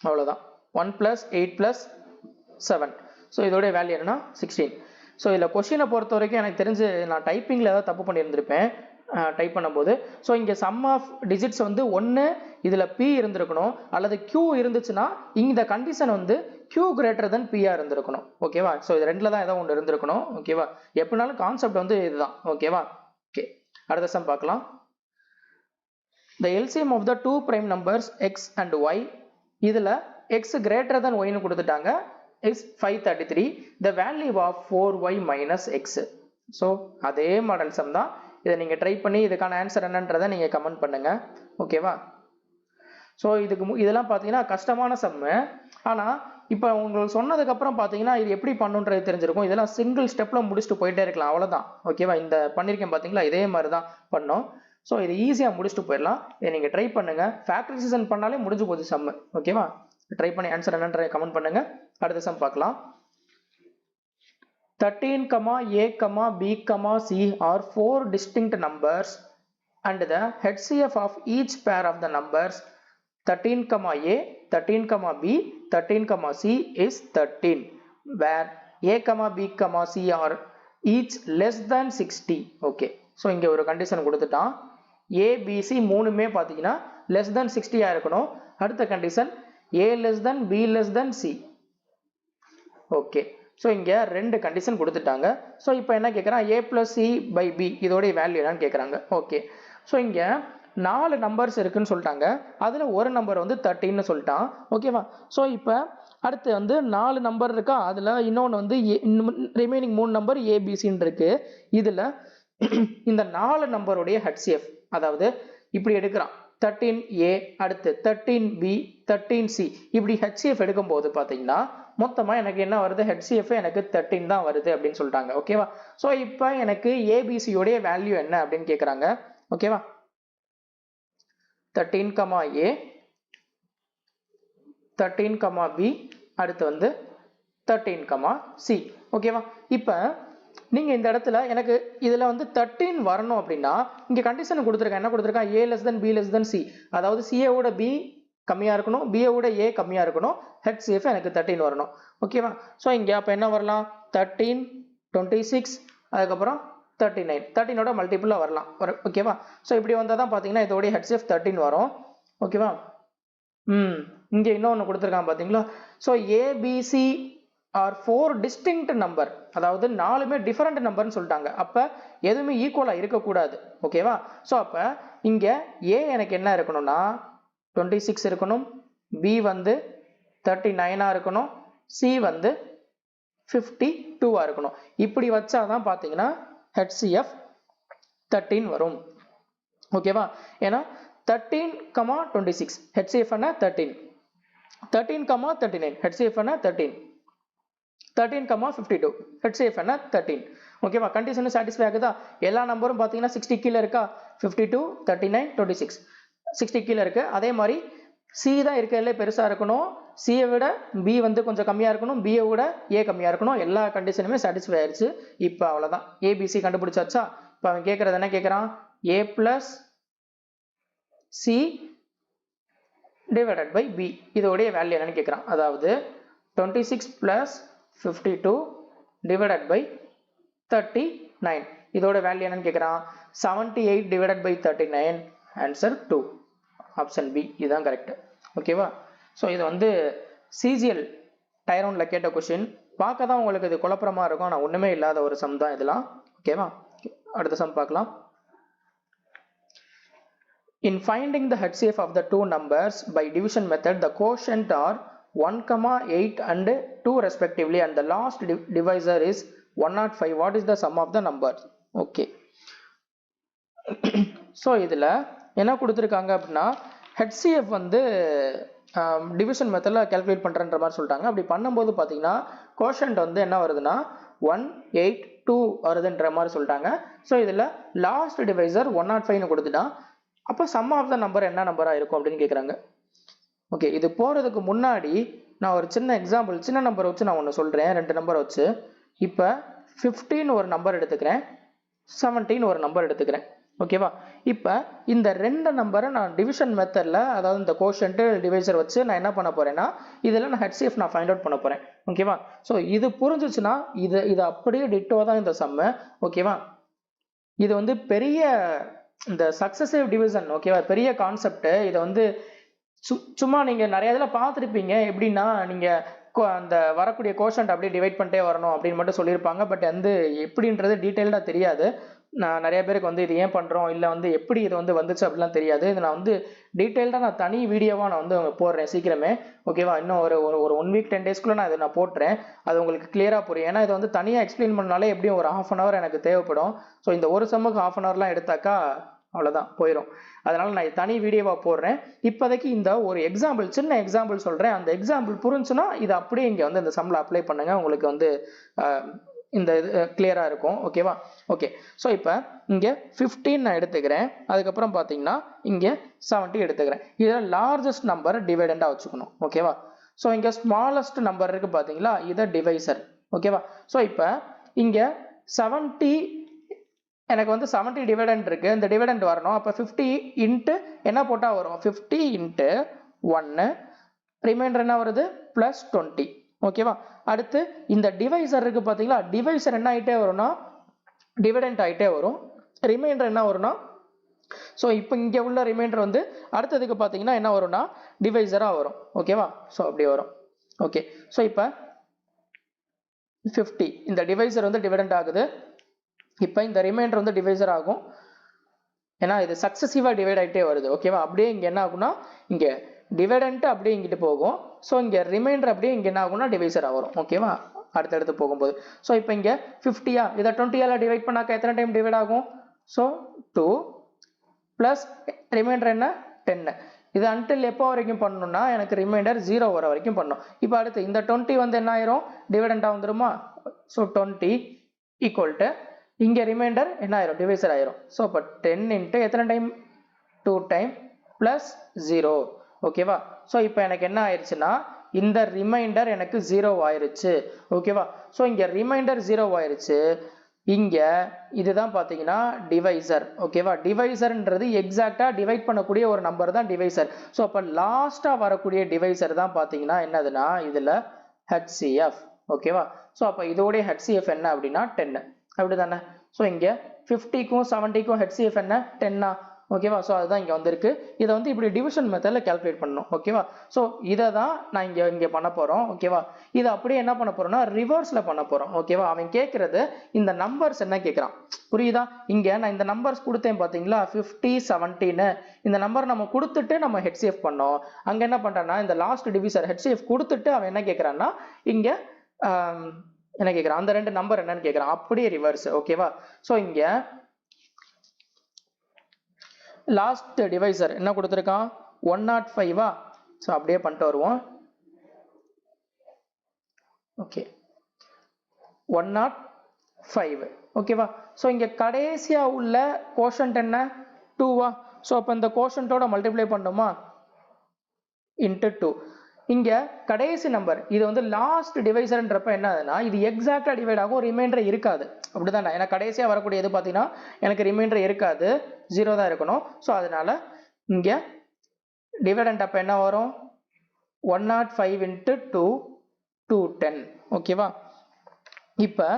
அவ்வளோதான். 1 + 8 + 7. ஸோ இதோடைய வேல்யூ என்னன்னா 16. ஸோ இதில் கொஷினை பொறுத்த வரைக்கும் எனக்கு தெரிஞ்சு நான் டைப்பிங்கில் ஏதாவது தப்பு பண்ணியிருந்திருப்பேன் டைப் பண்ணும்போது. ஸோ இங்கே சம் ஆஃப் டிஜிட்ஸ் வந்து ஒன்று இதில் P இருந்திருக்கணும், அல்லது Q இருந்துச்சுன்னா இந்த கண்டிஷன் வந்து Q கிரேட்டர் தென் P இருந்திருக்கணும். ஓகேவா? ஸோ இது ரெண்டில் தான் ஏதோ ஒன்று இருந்திருக்கணும். ஓகேவா? எப்படினாலும் கான்செப்ட் வந்து இதுதான். ஓகேவா? ஓகே, அடுத்த சம் பார்க்கலாம். The LCM of the two prime numbers x and y, இதில் x greater than y னு கொடுத்துட்டாங்க, x 533, the value of 4y minus x. So அதே மாடல் சம் தான். இதை நீங்கள் ட்ரை பண்ணி இதுக்கான ஆன்சர் என்னன்றதை நீங்கள் கமெண்ட் பண்ணுங்க. ஓகேவா? ஸோ இதெல்லாம் பார்த்தீங்கன்னா கஷ்டமான சம்மு. ஆனால் இப்போ உங்களுக்கு சொன்னதுக்கப்புறம் பார்த்தீங்கன்னா இது எப்படி பண்ணுன்றது தெரிஞ்சிருக்கும். இதெல்லாம் சிங்கிள் ஸ்டெப்பில் முடிச்சுட்டு போயிட்டே இருக்கலாம், அவ்வளோதான். ஓகேவா? இந்த பண்ணியிருக்கேன் பார்த்தீங்களா, இதே மாதிரி தான் பண்ணோம். ஸோ இதை ஈஸியாக முடிச்சுட்டு போயிடலாம். இதை நீங்கள் ட்ரை பண்ணுங்க. ஃபேக்டரைசேஷன் பண்ணாலே முடிஞ்சு போகுது சம்மு. ஓகேவா? ட்ரை பண்ணி ஆன்சர் என்னன்ற கமெண்ட் பண்ணுங்க. அடுத்த சம் பார்க்கலாம். 13, a, b, c are 4 distinct numbers and the HCF of each pair of the numbers 13, a, 13, b, 13, c is 13, where a, b, c are each less than 60. Okay, so இங்க ஒரு condition கொடுத்துட்டான். a, b, c மூணுமே பார்த்தீங்கன்னா less than 60 இருக்கணும். அடுத்த condition a less than b less than c. Okay, so இங்கே ரெண்டு condition கொடுத்துட்டாங்க. ஸோ இப்போ என்ன கேட்குறான், a plus c by b இதோடைய வேல்யூ என்னன்னு கேட்குறாங்க. ஓகே, ஸோ இங்கே 4 நம்பர்ஸ் இருக்குன்னு சொல்லிட்டாங்க. அதில் ஒரு நம்பர் வந்து 13ன்னு சொல்லிட்டான். ஓகேவா? ஸோ இப்போ அடுத்து வந்து 4 நம்பர் இருக்கா, அதில் இன்னொன்று வந்து ரிமைனிங் 3 நம்பர் ஏபிசின்னு இருக்கு. இதில் இந்த 4 நம்பருடைய HCF, அதாவது இப்படி எடுக்கிறான், 13a, அடுத்து 13b, 13c, இப்படி HCF எடுக்கும்போது பார்த்தீங்கன்னா மொத்தமாக எனக்கு என்ன வருது, HCF எனக்கு 13 தான் வருது அப்படின்னு சொல்லிட்டாங்க. ஓகேவா? ஸோ இப்போ எனக்கு ஏபிசியோடைய வேல்யூ என்ன அப்படின்னு கேட்குறாங்க. ஓகேவா? 13, a, 13, b, அடுத்து வந்து 13, c. ஓகேவா? இப்போ நீங்கள் இந்த இடத்துல எனக்கு இதில் வந்து 13 வரணும் அப்படின்னா இங்கே கண்டிஷன் கொடுத்துருக்கேன். என்ன கொடுத்துருக்கேன், a less than b less than c, அதாவது c ஓட b கம்மியாக இருக்கணும், b ஓட a கம்மியாக இருக்கணும், HCF எனக்கு 13 வரணும். ஓகேவா? ஸோ இங்கே அப்போ என்ன வரலாம், 13, 26, அதுக்கப்புறம் 39, 13ஓட மல்டிபிளாக வரலாம். ஓகேவா? ஸோ இப்படி வந்தால் தான் பார்த்தீங்கன்னா இதோடைய HCF 13 வரும். ஓகேவா? இங்கே இன்னொன்று கொடுத்துருக்கான் பார்த்தீங்களா. So ABC are 4 distinct number, அதாவது 4மே டிஃபரெண்ட் நம்பர்னு சொல்லிட்டாங்க. அப்போ எதுவுமே ஈக்குவலாக இருக்கக்கூடாது. ஓகேவா? ஸோ அப்போ இங்கே ஏ எனக்கு என்ன இருக்கணும்னா 26 இருக்கணும், பி வந்து 39 இருக்கணும், சி வந்து 52 இருக்கணும். இப்படி வச்சாதான் பார்த்தீங்கன்னா HCF 13 வரும். ஓகேவா? ஏன்னா 13, 26 HCF என்ன 13, 13, 39 HCF என்ன 13, 13, 52 HCF என்ன 13. ஓகேவா? கண்டிஷன் சாட்டிஸ்ஃபை ஆகுதா? எல்லா நம்பரும் பார்த்தீங்கன்னா 60 கீழே இருக்கா, 52, 39, 26 60 கீழே இருக்கு. அதே மாதிரி சி தான் இருக்கிறதுல பெருசாக இருக்கணும், சியை விட பி வந்து கொஞ்சம் கம்மியாக இருக்கணும், பியை விட ஏ கம்மியாக இருக்கணும். எல்லா கண்டிஷனுமே சாட்டிஸ்ஃபை ஆயிடுச்சு. இப்போ அவ்வளோதான், ஏபிசி கண்டுபிடிச்சாச்சா. இப்போ அவன் கேட்குறது என்ன கேட்குறான், a plus c divided by b இதோடைய வேல்யூ என்னன்னு கேட்குறான். அதாவது 26 plus 52 divided by 39 இதோட வேல்யூ என்னன்னு கேட்குறான். 78 divided by 39, answer 2, option B இதுதான் கரெக்ட். ஓகேவா? ஸோ இது வந்து சிஜிஎல் டைரோனில் கேட்ட கொஷின். பார்க்க தான் உங்களுக்கு இது குழப்பமாக இருக்கும், ஆனால் ஒன்றுமே இல்லாத ஒரு சம் தான் இதெல்லாம். ஓகேவா? அடுத்த சம் பார்க்கலாம். In finding the HCF of the two numbers by division method, the quotient are 1, 8 and 2 respectively, and the last divisor is 105. What is the sum of the numbers? Okay. So இதில் என்ன கொடுத்துருக்காங்க அப்படின்னா HCF வந்து division மெத்தடில் calculate பண்ணுறன்ற மாதிரி சொல்லிட்டாங்க. அப்படி பண்ணும்போது பார்த்தீங்கன்னா கோஷன்ட் வந்து என்ன வருதுன்னா 1, 8, 2 வருதுன்ற மாதிரி சொல்லிட்டாங்க. ஸோ இதில் லாஸ்ட் டிவைசர் 105ன்னு கொடுத்துட்டான். அப்போ சம் ஆஃப் த நம்பர் என்ன நம்பராக இருக்கும் அப்படின்னு கேட்குறாங்க. ஓகே, இது போகிறதுக்கு முன்னாடி நான் ஒரு சின்ன எக்ஸாம்பிள், சின்ன நம்பர் வச்சு நான் ஒன்று சொல்கிறேன், 2 நம்பர் வச்சு. இப்போ 15 ஒரு நம்பர் எடுத்துக்கிறேன், 17 ஒரு நம்பர் எடுத்துக்கிறேன். ஓகேவா? இப்போ இந்த ரெண்டு நம்பரை நான் டிவிஷன் மெத்தடில், அதாவது இந்த கோஷன்ட் டிவைசர் வச்சு நான் என்ன பண்ண போறேன்னா, இதில் நான் HCF நான் ஃபைண்ட் அவுட் பண்ண போறேன். ஓகேவா? ஸோ இது புரிஞ்சிச்சுன்னா இது அப்படியே டிட்டோ தான் இந்த சம்மு. ஓகேவா? இது வந்து பெரிய இந்த சக்சசிவ் டிவிஷன். ஓகேவா? பெரிய கான்செப்ட். இதை வந்து சும்மா நீங்க நிறைய இதில் பார்த்துருப்பீங்க. எப்படின்னா நீங்க அந்த வரக்கூடிய கோஷன்ட் அப்படியே டிவைட் பண்ணிட்டே வரணும் அப்படின்னு மட்டும் சொல்லியிருப்பாங்க. பட் வந்து எப்படின்றது டீட்டெயில்டாக தெரியாது. நான் நிறைய பேருக்கு வந்து இது ஏன் பண்ணுறோம், இல்லை வந்து எப்படி இது வந்து வந்துச்சு அப்படிலாம் தெரியாது. இது நான் வந்து டீட்டெயில்டாக நான் தனி வீடியோவாக நான் வந்து போடுறேன் சீக்கிரமே. ஓகேவா? இன்னும் ஒரு 1 வீக் 10 டேஸ்க்குள்ளே நான் இதை நான் போட்டுறேன். அது உங்களுக்கு கிளியராக புரியும். ஏன்னா இது வந்து தனியாக எக்ஸ்பிளைன் பண்ணாலே எப்படியும் ஒரு 1/2 hour எனக்கு தேவைப்படும். ஸோ இந்த ஒரு சம்முக்கு 1/2 hourலாம் எடுத்தாக்கா அவ்வளோதான் போயிடும். அதனால நான் தனி வீடியோவாக போடுறேன். இப்போதைக்கு இந்த ஒரு எக்ஸாம்பிள், சின்ன எக்ஸாம்பிள் சொல்கிறேன். அந்த எக்ஸாம்பிள் புரிஞ்சுன்னா இதை அப்படியே இங்கே வந்து இந்த சம்மில் அப்ளை பண்ணுங்கள். உங்களுக்கு வந்து இந்த இது கிளியராக இருக்கும். ஓகேவா? ஓகே. ஸோ இப்போ இங்கே 15 நான் எடுத்துக்கிறேன். அதுக்கப்புறம் பார்த்தீங்கன்னா இங்கே 70 எடுத்துக்கிறேன். இதில் லார்ஜஸ்ட் நம்பர் டிவைடண்டாக வச்சுக்கணும். ஓகேவா? ஸோ இங்கே ஸ்மாலஸ்ட் நம்பர் இருக்குது பார்த்தீங்களா, இதை டிவைசர். ஓகேவா? ஸோ இப்போ இங்கே 70 எனக்கு வந்து 70 டிவைடண்ட் இருக்கு. இந்த டிவைடண்ட் வரணும். அப்போ 50 இன்ட்டு என்ன போட்டால் வரும்? 50 இன்ட்டு 1, ரிமைண்டர் என்ன வருது? +20. ஓகேவா? அடுத்து இந்த டிவைசர் இருக்கு பார்த்தீங்களா, டிவைசர் என்ன ஆகிட்டே வரும்னா டிவைடண்ட் ஆகிட்டே வரும். ரிமைண்டர் என்ன வரும்னா, ஸோ இப்போ இங்கே உள்ள ரிமைண்டர் வந்து அடுத்ததுக்கு பார்த்தீங்கன்னா என்ன வரும்னா டிவைசராக வரும். ஓகேவா? ஸோ அப்படி வரும். ஓகே. ஸோ இப்போ 50 இந்த டிவைசர் வந்து டிவைடண்ட் ஆகுது. இப்போ இந்த ரிமைண்டர் வந்து டிவைசர் ஆகும். ஏன்னா இது சக்சஸிவாக டிவைட் ஆகிட்டே வருது. ஓகேவா? அப்படியே இங்கே என்ன ஆகும்னா இங்கே டிவைடண்ட் அப்படியே இங்கிட்டு போகும். ஸோ இங்கே ரிமைண்டர் அப்படியே இங்கே என்ன ஆகும்னா டிவைசராக வரும். ஓகேவா? அடுத்தடுத்து போகும்போது. ஸோ இப்போ இங்கே 50யா இதை 20ஆல் டிவைட் பண்ணாக்க எத்தனை டைம் டிவைட் ஆகும்? ஸோ 2 ப்ளஸ் ரிமைண்டர் என்ன 10. இது அன்டில் எப்போ வரைக்கும் பண்ணணும்னா எனக்கு ரிமைண்டர் 0 வர வரைக்கும் பண்ணணும். இப்போ அடுத்து இந்த 20 வந்து என்ன ஆயிரும்? டிவைடண்டாக வந்துருமா? ஸோ 20 ஈக்குவல் டு இங்கே ரிமைண்டர் என்ன ஆயிரும்? டிவைசர் ஆயிரும். ஸோ இப்போ 10 இன்ட்டு எத்தனை டைம்? 2 time plus 0. ஓகேவா? ஸோ இப்போ எனக்கு என்ன ஆயிடுச்சுன்னா இந்த ரிமைண்டர் எனக்கு 0 ஆயிருச்சு. ஓகேவா? ஸோ இங்கே ரிமைண்டர் 0 ஆயிருச்சு. இங்கே இதுதான் பார்த்தீங்கன்னா டிவைசர். ஓகேவா? டிவைசர்ன்றது எக்ஸாக்டாக டிவைட் பண்ணக்கூடிய ஒரு நம்பர் தான் டிவைசர். ஸோ அப்போ லாஸ்ட்டாக வரக்கூடிய டிவைசர் தான் பார்த்தீங்கன்னா என்னதுன்னா இதில் HCF. ஓகேவா? ஸோ அப்போ இதோடைய HCF என்ன அப்படின்னா 10. அப்படி தானே? ஸோ இங்கே 50க்கும் 70க்கும் HCF என்ன 10. ஓகேவா? ஸோ அதுதான் இங்கே வந்திருக்கு. இதை வந்து இப்படி டிவிஷன் மெத்தடில் கால்குலேட் பண்ணணும். ஓகேவா? ஸோ இதை தான் நான் இங்கே பண்ண போகிறோம். ஓகேவா? இதை அப்படியே என்ன பண்ண போகிறோம்னா ரிவர்ஸில் பண்ண போகிறோம். ஓகேவா? அவன் கேட்குறது இந்த நம்பர்ஸ் என்ன கேட்குறான் புரியுதா? இங்கே நான் இந்த நம்பர்ஸ் கொடுத்தேன் பார்த்தீங்களா, 50 70ன்னு இந்த நம்பர் நம்ம கொடுத்துட்டு நம்ம HCF பண்ணோம். அங்கே என்ன பண்ணுறான்னா இந்த லாஸ்ட் டிவிசர் HCF கொடுத்துட்டு அவன் என்ன கேட்குறான்னா இங்கே என்ன கேட்குறான்? அந்த ரெண்டு நம்பர் என்னன்னு கேட்குறான். அப்படியே ரிவர்ஸ். ஓகேவா? ஸோ இங்கே லாஸ்ட் டிவைசர் என்ன கொடுத்துருக்கான்? 105. ஸோ அப்படியே பண்ணிட்டு வருவோம். ஓகே 105. ஓகேவா? ஸோ இங்கே கடைசியாக உள்ள கோஷன்ட் என்ன 2. ஸோ அப்போ இந்த கோஷன்ட்டோட மல்டிப்ளை பண்ணணுமா இன்ட்டு 2. இங்கே கடைசி நம்பர் இது வந்து லாஸ்ட் டிவைசர்ன்றப்ப என்ன ஆகுதுன்னா இது எக்ஸாக்டாக டிவைட் ஆகும், ரிமைண்டர் இருக்காது. அப்படிதானே? ஏன்னா கடைசியாக வரக்கூடிய எது பார்த்தீங்கன்னா எனக்கு ரிமைண்டர் இருக்காது, 0 தான் இருக்கணும். ஸோ அதனால இங்கே டிவைடண்ட் அப்போ என்ன வரும்? 105 இன்ட்டு 2 210. ஓகேவா? இப்போ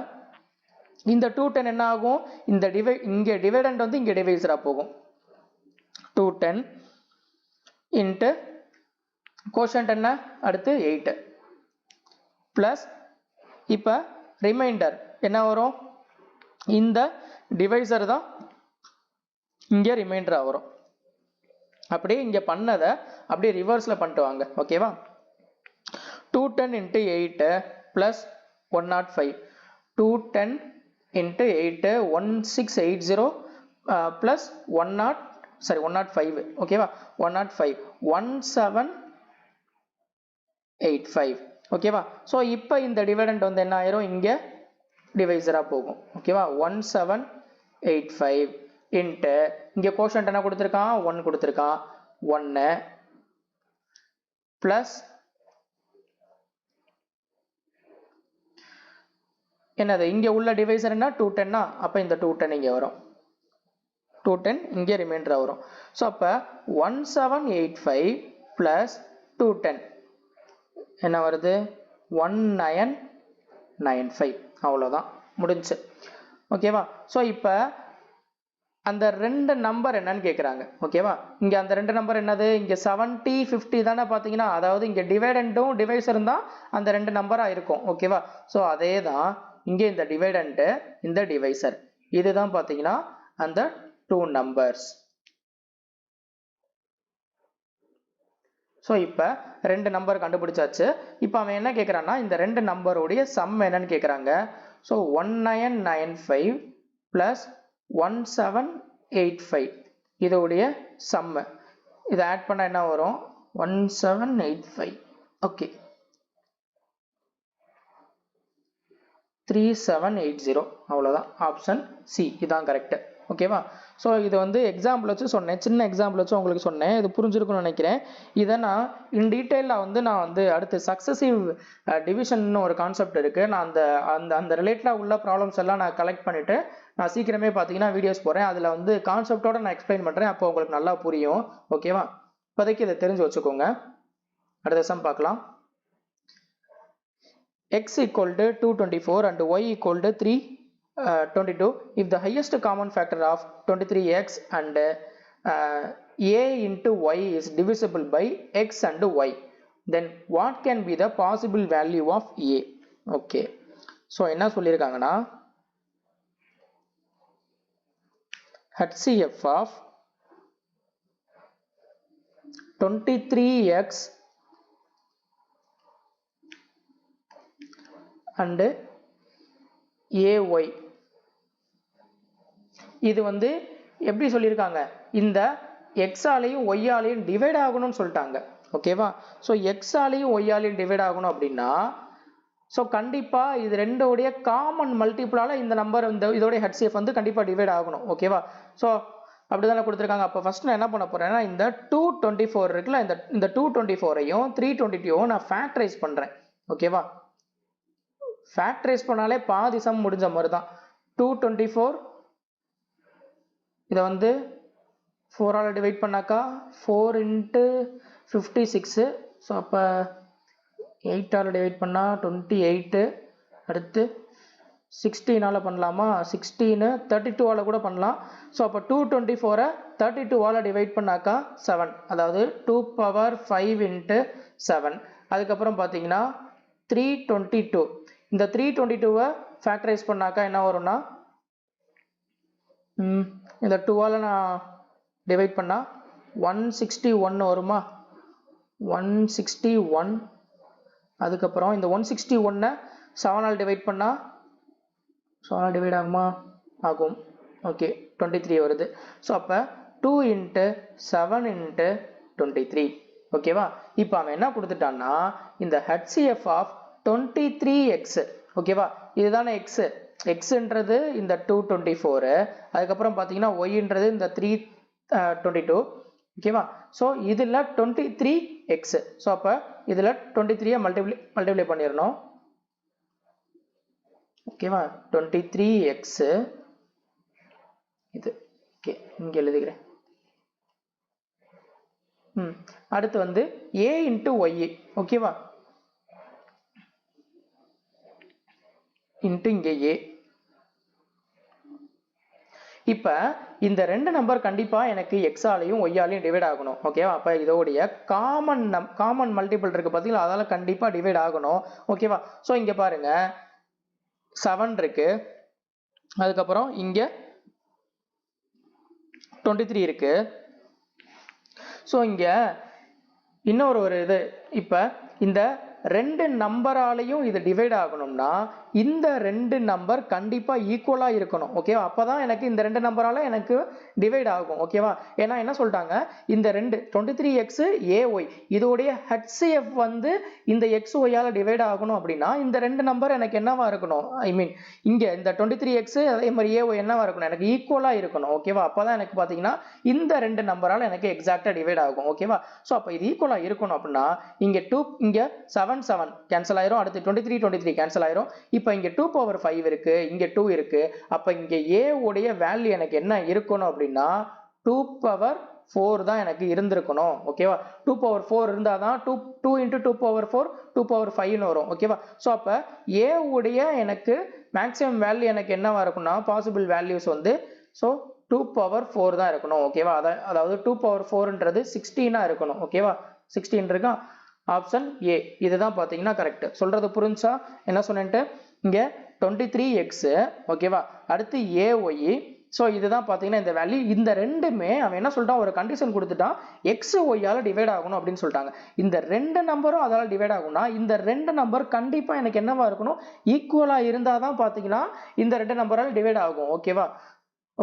இந்த 210 என்ன ஆகும்? இந்த இங்கே டிவைடண்ட் வந்து இங்கே டிவைசராக போகும். 210 இன்ட்டு கோஷன்ட் என்ன அடுத்து 8 ப்ளஸ் இப்போ ரிமைண்டர் என்ன வரும்? இந்த டிவைசர் தான் இங்கே ரிமைண்டராக வரும். அப்படியே இங்கே பண்ணதை அப்படியே ரிவர்ஸில் பண்ணிட்டு வாங்க. ஓகேவா? 210 இன்ட்டு 8 ப்ளஸ் 105. 210 into 8 1680 plus 105. ஓகேவா? 105 1785. ஓகேவா? ஸோ இப்போ இந்த டிவைடண்ட் வந்து என்ன ஆயிரும்? இங்கே டிவைசராக போகும். ஓகேவா? 1785 இன்ட்டு இங்கே கோஷன்ட் என்ன கொடுத்துருக்கான்? 1 கொடுத்துருக்கான். 1 ப்ளஸ் என்னது இங்கே உள்ள டிவைசர் என்ன 210. அப்போ இந்த 210 இங்கே வரும். 210 இங்கே ரிமைண்டர் வரும். ஸோ அப்போ 1785 ப்ளஸ் 210 என்ன வருது 1995 அவ்வளோதான் முடிஞ்சு. ஓகேவா? ஸோ இப்போ அந்த ரெண்டு நம்பர் என்னன்னு கேட்குறாங்க. ஓகேவா? இங்கே அந்த ரெண்டு நம்பர் என்னது, இங்கே 70 50 தானே பார்த்தீங்கன்னா, அதாவது இங்கே டிவைடண்டும் டிவைசரும் தான் அந்த ரெண்டு நம்பராக இருக்கும். ஓகேவா? ஸோ அதே தான் இங்கே இந்த டிவைடண்ட்டு இந்த டிவைசர் இதுதான் பார்த்தீங்கன்னா அந்த டூ நம்பர்ஸ். ஸோ இப்போ ரெண்டு நம்பர் கண்டுபிடிச்சாச்சு. இப்போ அவன் என்ன கேட்குறான்னா இந்த ரெண்டு நம்பருடைய சம் என்னன்னு கேட்குறாங்க. ஸோ 1995 ப்ளஸ் 1785 இதோடைய சம்மு இதை ஆட் பண்ணால் என்ன வரும் 1785. ஓகே 3780 அவ்வளோதான். ஆப்ஷன் சி இதான் கரெக்டு. ஓகேவா? ஸோ இது வந்து எக்ஸாம்பிள் வச்சு சொன்னேன், சின்ன எக்ஸாம்பிள் வச்சு உங்களுக்கு சொன்னேன், இது புரிஞ்சிருக்குன்னு நினைக்கிறேன். இதை நான் இன் டீட்டெயிலில் வந்து நான் வந்து அடுத்து சக்ஸசிவ் டிவிஷன் ஒரு கான்செப்ட் இருக்குது, நான் அந்த அந்த அந்த ரிலேட்டடாக உள்ள ப்ராப்ளம்ஸ் எல்லாம் நான் கலெக்ட் பண்ணிவிட்டு நான் சீக்கிரமே பார்த்தீங்கன்னா வீடியோஸ் போகிறேன், அதில் வந்து கான்செப்டோட நான் எக்ஸ்பிளைன் பண்ணுறேன், அப்போ உங்களுக்கு நல்லா புரியும். ஓகேவா? இப்போதைக்கு இதை தெரிஞ்சு வச்சுக்கோங்க. அடுத்த சம் பார்க்கலாம். x equal to 224 and y equal to 322. If the highest common factor of 23x and a into y is divisible by x and y, then what can be the possible value of a? Okay, so என்ன சொல்லியிருக்காங்கன்னா HCF of 23x and ay இது வந்து எப்படி சொல்லியிருக்காங்க, இந்த x ஆலையும் y ஆலையும் divide ஆகணும்னு சொல்லிட்டாங்க. ஓகேவா? ஸோ x ஆலையும் y ஆலையும் டிவைட் ஆகணும் அப்படின்னா ஸோ கண்டிப்பாக இது ரெண்டோடைய காமன் மல்டிபிளால் இந்த நம்பர் இந்த இதோடைய HCF வந்து கண்டிப்பாக டிவைட் ஆகணும். ஓகேவா? ஸோ அப்படி தானே கொடுத்துருக்காங்க. அப்போ ஃபர்ஸ்ட் நான் என்ன பண்ண போகிறேன்னா இந்த 224 இருக்குல்ல, இந்த 224ஐயும் 322 நான் ஃபேக்டரைஸ் பண்ணுறேன். ஓகேவா? ஃபேக்டரைஸ் பண்ணாலே பாதி சம் முடிஞ்ச மாதிரி தான். 224 இதை வந்து 4 ஆல் டிவைட் பண்ணாக்கா 4 × 56. ஸோ அப்போ 8 ஆல் டிவைட் பண்ணால் 28. அடுத்து 16 பண்ணலாமா, 16 32 கூட பண்ணலாம். ஸோ அப்போ 224 32 டிவைட் பண்ணாக்கா 7, அதாவது 2 பவர் 5 × 7. அதுக்கப்புறம் பார்த்தீங்கன்னா 322. இந்த 322 ஃபேக்டரைஸ் பண்ணாக்கா என்ன வரும்னா இந்த 2 நான் டிவைட் பண்ணால் 161 வருமா, 161. அதுக்கப்புறம் இந்த 161 7 ஆல் டிவைட் பண்ணால் 7 டிவைட் ஆகுமா, ஆகும். ஓகே 23 வருது. ஸோ அப்போ 2 × 7 × 23. ஓகேவா? இப்போ அவன் என்ன கொடுத்துட்டான்னா இந்த HCF ஆஃப் 23x. ஓகேவா? இதுதானே x, xன்றது இந்த 224, அதுக்கப்புறம் பார்த்தீங்கன்னா yன்றது இந்த 322. ஓகேவா? ஸோ இதில் 23x. ஸோ அப்போ இதில் 23 மல்டிப்ளை பண்ணிடணும். ஓகேவா? 23x இது. ஓகே இங்கே எழுதுகிறேன். அடுத்து வந்து a × y. ஓகேவா? இன்ட்டு இங்கே a. இப்போ இந்த ரெண்டு நம்பர் கண்டிப்பாக எனக்கு x ஆலையும் y ஆலையும் டிவைட் ஆகணும். ஓகேவா? அப்போ இதோடைய காமன் மல்டிபிள் இருக்குது பார்த்தீங்களா, அதால் கண்டிப்பாக டிவைட் ஆகணும். ஓகேவா? ஸோ இங்கே பாருங்க 7 இருக்கு, அதுக்கப்புறம் இங்கே 23 இருக்கு. ஸோ இங்கே இன்னொரு இது, இப்போ இந்த ரெண்டு நம்பராலையும் இது டிவைட் ஆகணும்னா இந்த ரெண்டு நம்பர் கண்டிப்பாக ஈக்குவலாக இருக்கணும். ஓகேவா? அப்போ தான் எனக்கு இந்த ரெண்டு நம்பரால் எனக்கு டிவைட் ஆகும். ஓகேவா? ஏன்னா என்ன சொல்லிட்டாங்க, இந்த ரெண்டு 23x ay இதோடைய HCF வந்து இந்த XY டிவைட் ஆகணும் அப்படின்னா இந்த ரெண்டு நம்பர் எனக்கு என்னவா இருக்கணும், ஐ மீன் இங்கே இந்த 23x அதே மாதிரி ay என்னவா இருக்கணும், எனக்கு ஈக்குவலாக இருக்கணும். ஓகேவா? அப்போ தான் எனக்கு பார்த்தீங்கன்னா இந்த ரெண்டு நம்பரால் எனக்கு எக்ஸாக்டாக டிவைட் ஆகும். ஓகேவா? ஸோ அப்போ இது ஈக்குவலாக இருக்கணும் அப்படின்னா இங்கே 2 இங்கே 7 7 கேன்சல் ஆயிரும், அடுத்து 23 23 கேன்சல் ஆயிரும். இப்போ இப்போ இங்கே 2 பவர் 5 இருக்கு, இங்கே 2 இருக்கு. அப்போ இங்கே a உடைய வேல்யூ எனக்கு என்ன இருக்கணும் அப்படின்னா 2 பவர் 4 தான் எனக்கு இருந்திருக்கணும். ஓகேவா? 2 பவர் 4 இருந்தால் தான் 2 இன்ட்டு 2 பவர் 4 2 பவர் 5ன்னு வரும். ஓகேவா? ஸோ அப்போ a உடைய எனக்கு மேக்ஸிமம் வேல்யூ எனக்கு என்னவா இருக்கும்னா பாசிபிள் வேல்யூஸ் வந்து ஸோ 2 பவர் 4 தான் இருக்கணும். ஓகேவா? அதாவது 2 பவர் 4ன்றது 16 இருக்கணும். ஓகேவா? 16 இருக்கா? ஆப்ஷன் ஏ இதுதான் பார்த்தீங்கன்னா கரெக்ட். சொல்றது புரிஞ்சா? என்ன சொன்னேன்ட்டு இங்கே 23x ஓகேவா? அடுத்து ay. ஸோ இதுதான் பார்த்தீங்கன்னா இந்த வேல்யூ. இந்த ரெண்டுமே அவன் என்ன சொல்லிட்டான், ஒரு கண்டிஷன் கொடுத்துட்டான், எக்ஸ் ஒய்யால் டிவைட் ஆகணும் அப்படின்னு சொல்லிட்டாங்க. இந்த ரெண்டு நம்பரும் அதால் டிவைட் ஆகும்னா இந்த ரெண்டு நம்பர் கண்டிப்பாக எனக்கு என்னவா இருக்கணும், ஈக்குவலாக இருந்தால் தான் பார்த்தீங்கன்னா இந்த ரெண்டு நம்பரால் டிவைட் ஆகும். ஓகேவா?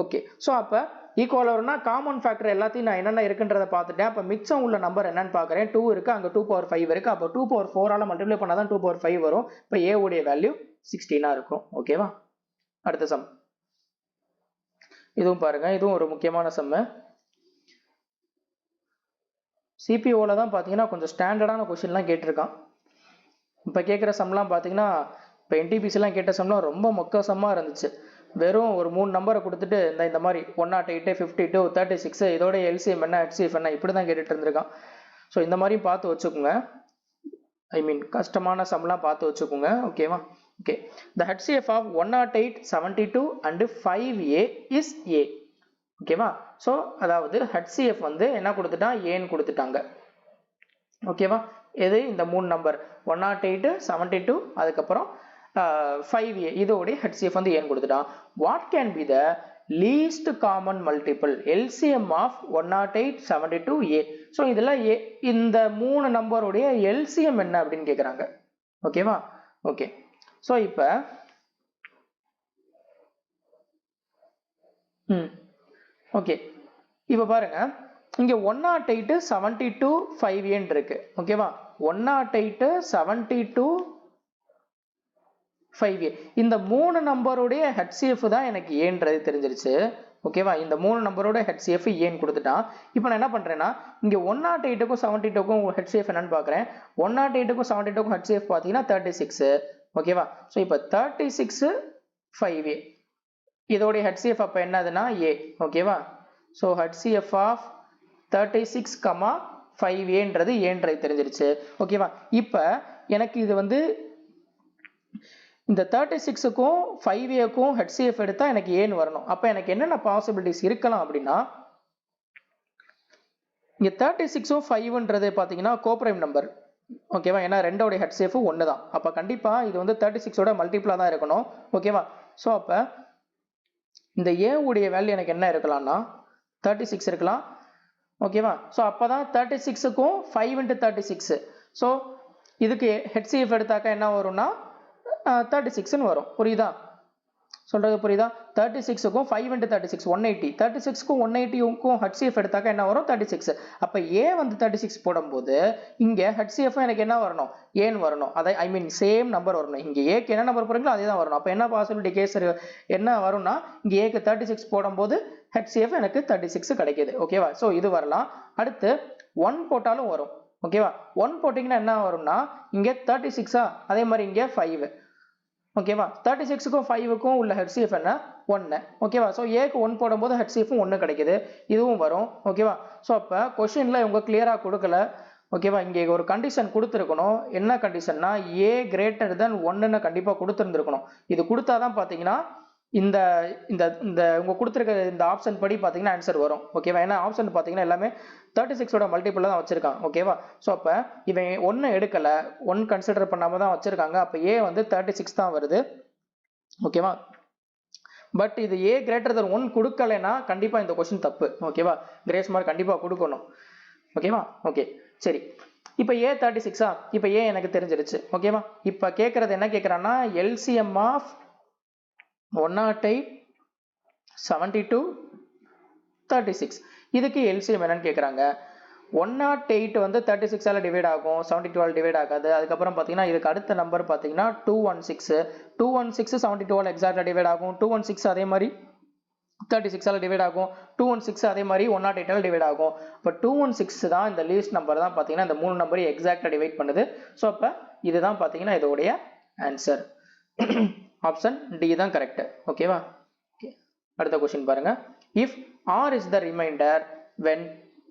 ஓகே. ஸோ அப்போ ஈக்குவல் வரும்னா காமன் ஃபேக்டர் எல்லாத்தையும் நான் என்னென்ன இருக்குன்றதை பார்த்துட்டேன். அப்போ மிச்சம் உள்ள நம்பர் என்னன்னு பார்க்குறேன். 2 இருக்குது, அங்கே 2 பவர் 5 இருக்குது. அப்போ 2 பவர் 4ஆல் மல்டிப்ளை பண்ணால் தான் 2 பவர் 5 வரும். இப்போ ஏ உடைய வேல்யூ 16 இருக்கும். ஓகேவா? அடுத்த சம் இதுவும் பாருங்க, இதுவும் ஒரு முக்கியமான சம்மு. சிபிஓவில் தான் பார்த்தீங்கன்னா கொஞ்சம் ஸ்டாண்டர்டான கொஸ்டின்லாம் கேட்டிருக்கான். இப்போ கேட்குற சம்லாம் பார்த்தீங்கன்னா இப்போ என்டிபிசிலாம் கேட்ட சம்லாம் ரொம்ப மொக்க சம்மாக இருந்துச்சு. வெறும் ஒரு 3 நம்பரை கொடுத்துட்டு இந்த மாதிரி 108, 52, 36 இதோட எல்சிஎம் என்ன, ஹெச்சிஎஃப் என்ன, இப்படி தான் கேட்டுட்டு இருந்திருக்கான். ஸோ இந்த மாதிரியும் பார்த்து வச்சுக்கோங்க. ஐ மீன் கஷ்டமான சம்லாம் பார்த்து வச்சுக்கோங்க. ஓகேவா? Okay. The HCF of 108, 72 and 5A is A. ஓகேவா? ஸோ அதாவது HCF வந்து என்ன கொடுத்துட்டான், ஏன்னு கொடுத்துட்டாங்க. ஓகேவா? எது இந்த 3 நம்பர் 108, 72 அதுக்கப்புறம் 5A இதோடைய HCF வந்து ஏன்னு கொடுத்துட்டான். What can be the least common multiple LCM of 108, 72A? So இதில் இந்த 3 நம்பருடைய LCM என்ன அப்படின்னு கேட்குறாங்க. ஓகேவா? ஓகே. ஸோ இப்போ ஓகே இப்போ பாருங்க, இங்கே 108, 72, 5A இருக்கு. ஓகேவா? 108, 72, 5A இந்த 3 நம்பருடைய HCF தான் எனக்கு ஏன்றது தெரிஞ்சிருச்சு. ஓகேவா? இந்த 3 நம்பரோட HCF ஏன்னு கொடுத்துட்டான். இப்போ நான் என்ன பண்ணுறேன்னா இங்கே 108க்கும் 72க்கும் HCF என்னன்னு பார்க்குறேன். 108க்கும் 72க்கும் HCF பார்த்தீங்கன்னா 36. ஓகேவா? ஸோ இப்போ 36, 5A இதோடைய HCF அப்போ என்னதுன்னா A. ஓகேவா? ஸோ HCF ஆஃப் 36, 5Aன்றது ஏன்றது தெரிஞ்சிருச்சு. ஓகேவா? இப்போ எனக்கு இது வந்து இந்த 36க்கும் 5Aக்கும் HCF எடுத்தா எனக்கு ஏன்னு வரணும். அப்போ எனக்கு என்னென்ன பாசிபிலிட்டிஸ் இருக்கலாம் அப்படின்னா இங்கே 36ம் 5ன்றது பார்த்தீங்கன்னா கோப்ரைம் நம்பர். ஓகேவா? ஏன்னா ரெண்டோடைய HCF 1 தான். அப்போ கண்டிப்பாக இது வந்து 36ஓட மல்டிப்ளாக தான் இருக்கணும். ஓகேவா? ஸோ அப்போ இந்த A உடைய வேல்யூ எனக்கு என்ன இருக்கலாம்னா 36 இருக்கலாம். ஓகேவா? ஸோ அப்போ தான் 36க்கும் 5 into 36. ஸோ இதுக்கு HCF எடுத்தாக்கா என்ன வரும்னா 36ன்னு வரும். புரியுதா? சொல்றது புரியுதா? 36க்கும் 5 into 36 180. 36க்கும் 180க்கும் HCF எடுத்தாக்கா என்ன வரும் 36. அப்போ A வந்து 36 போடும்போது இங்கே HCF எனக்கு என்ன வரணும், ஏன்னு வரணும். அதை ஐ மீன் சேம் நம்பர் வரணும். இங்கே ஏக்கு என்ன நம்பர் போடுறீங்களோ அதே தான் வரணும். அப்போ என்ன பாசிபிலிட்டி கேஸ் என்ன வரும்னா இங்கே ஏக்கு 36 போடும்போது HCF எனக்கு 36 கிடைக்கிது. ஓகேவா? ஸோ இது வரலாம். அடுத்து 1 போட்டாலும் வரும். ஓகேவா? 1 போட்டிங்கன்னா என்ன வரும்னா இங்கே 36ஆ, அதே மாதிரி இங்கே 5. ஓகேவா? 36க்கும் 5க்கும் உள்ள HCF என்ன 1. ஓகேவா? ஸோ ஏக்கு 1 போடும்போது HCF 1 கிடைக்குது. இதுவும் வரும். ஓகேவா? ஸோ அப்போ கொஸ்டினில் இவங்க கிளியராக கொடுக்கல. ஓகேவா? இங்கே ஒரு கண்டிஷன் கொடுத்துருக்கணும். என்ன கண்டிஷன்னா A greater than 1ன்னு கண்டிப்பாக கொடுத்துருந்துருக்கணும். இது கொடுத்தா தான் பார்த்தீங்கன்னா இந்த இந்த இந்த உங்க கொடுத்துருக்க இந்த ஆப்ஷன் படி பார்த்தீங்கன்னா ஆன்சர் வரும். ஓகேவா? ஏன்னா ஆப்ஷன் பார்த்தீங்கன்னா எல்லாமே 36ஓட மல்டிபிள் தான் வச்சிருக்கான். ஓகேவா? ஸோ அப்போ இவன் 1 எடுக்கலை, 1 கன்சிடர் பண்ணாமல் தான் வச்சிருக்காங்க. அப்போ A வந்து 36 தான் வருது. ஓகேவா? பட் இது A greater than 1 கொடுக்கலைன்னா கண்டிப்பாக இந்த கொஸ்டின் தப்பு. ஓகேவா? கிரேஸ் மார்க் கண்டிப்பாக கொடுக்கணும். ஓகேவா? ஓகே சரி. இப்போ A 36ஆ, இப்போ A எனக்கு தெரிஞ்சிருச்சு. ஓகேவா? இப்போ கேட்குறது என்ன கேட்குறான்னா LCM ஆஃப் 108, 72, 36 இதுக்கு LCM என்னன்னு கேட்குறாங்க. 108 வந்து 36ஆல் டிவைட் ஆகும், 72ஆல் டிவைட் ஆகாது. அதுக்கப்புறம் பார்த்தீங்கன்னா இதுக்கு அடுத்த நம்பர் பார்த்தீங்கன்னா 216. 216 72ஆல் எக்ஸாக்டாக டிவைட் ஆகும். 216 அதே மாதிரி 36ஆல் டிவைட் ஆகும். 216 அதே மாதிரி 108ஆல் டிவைட் ஆகும். இப்போ 216 தான் இந்த லீஸ்ட் நம்பர் தான் பார்த்தீங்கன்னா இந்த 3 நம்பரையும் எக்ஸாக்டாக டிவைட் பண்ணுது. ஸோ அப்போ இதுதான் பார்த்தீங்கன்னா இதோடைய ஆன்சர். ஆப்ஷன் டி தான் கரெக்ட். ஓகேவா? அடுத்த கொஸ்டின் பாருங்க. If R is the remainder when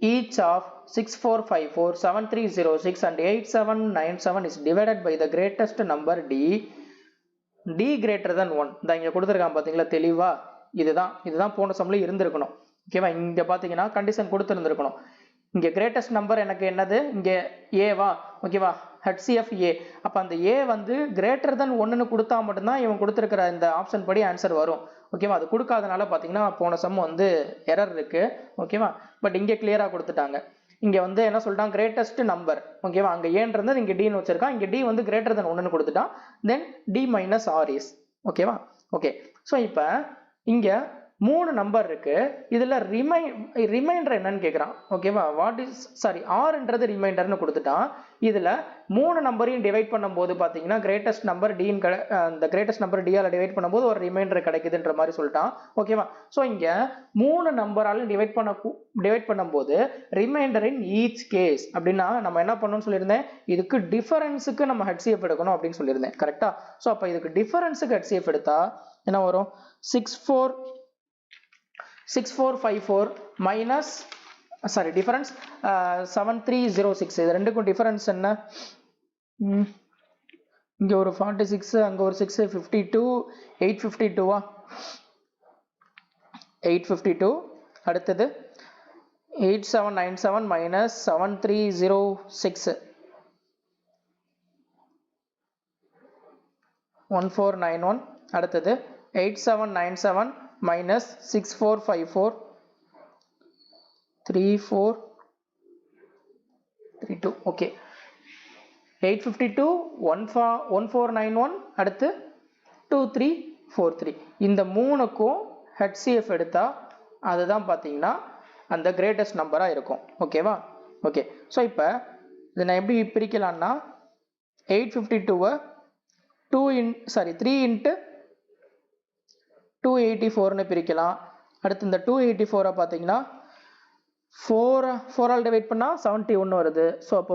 each of 6454 7306 and 8797 is divided by the greatest number d greater than 1. இந்த இங்க கொடுத்திருக்கான் பாத்தீங்களா தெளிவா, இதுதான் போன சம்ல இருந்திருக்கணும். ஓகேவா? இங்க பாத்தீங்கன்னா கண்டிஷன் கொடுத்திருந்திருக்கணும். இங்க கிரேட்டஸ்ட் நம்பர் எனக்கு என்னது, இங்க ஏவா? ஓகேவா? HCF A. அப்ப அந்த A வந்து கிரேட்டர் than 1ன்னு கொடுத்தா மட்டும்தான் இவன் கொடுத்திருக்கிற இந்த ஆப்ஷன் படி ஆன்சர் வரும். ஓகேவா? அது கொடுக்காதனால பாத்தீங்கன்னா போன சம் வந்து எரர் இருக்கு. ஓகேவா? பட் இங்க கிளியரா கொடுத்துட்டாங்க. இங்க வந்து என்ன சொல்லிட்டான், கிரேட்டஸ்ட் நம்பர். ஓகேவா? அங்க ஏன்றது இங்க D ன்னு வச்சிருக்கான். இங்க D வந்து கிரேட்டர் than 1ன்னு கொடுத்துட்டான். தென் D minus R is. ஓகேவா? ஓகே. சோ இப்போ இங்க 3 நம்பர் இருக்கு. இதுல ரிமைண்டர் என்னன்னு கேக்குறான். ஓகேவா? ஆர்ன்றது ரிமைண்டர்னு கொடுத்துட்டான். இதுல 3 நம்பரையும் டிவைட் பண்ணும்போது பாத்தீங்கன்னா கிரேட்டஸ்ட் நம்பர் D இந்த கிரேட்டஸ்ட் நம்பர் D ஆல டிவைட் பண்ணும்போது ஒரு ரிமைண்டர் கிடைக்குதுன்ற மாதிரி சொல்லிட்டான். ஓகேவா? சோ இங்க 3 நம்பரால டிவைட் பண்ணும்போது ரிமைண்டர் இன் ஈச் கேஸ் அப்படின்னா நம்ம என்ன பண்ணணும்னு சொல்லியிருந்தேன், இதுக்கு டிஃபரன்ஸுக்கு நம்ம HCF எடுக்கணும் அப்படின்னு சொல்லியிருந்தேன். கரெக்டா? சோ அப்ப இதுக்கு டிஃபரன்ஸுக்கு HCF எடுத்தா என்ன வரும்? 6454 மைனஸ் டிஃபரன்ஸ் 7306. இது ரெண்டுக்கும் டிஃபரன்ஸ் என்ன? இங்க ஒரு 46, அங்க ஒரு 6, 52, 852. 852. அடுத்தது 8797 மைனஸ் 7306 1491. அடுத்தது 8797 minus 6454 3432. ஓகே. 852 1491 அடுத்து 2343. இந்த மூணுக்கும் HCF எடுத்தா அதுதான் பாத்தீங்கன்னா அந்த கிரேட்டஸ்ட் நம்பரா இருக்கும். ஓகேவா? ஓகே. சோ இப்போ இதை நான் எப்படி பிரிக்கலாம்னா 852 3 into 284 பிரிக்கலாம். அடுத்து இந்த 284 பாத்தீங்கன்னா 4 ஆல் டிவைட் பண்ணா 71 வருது. சோ அப்போ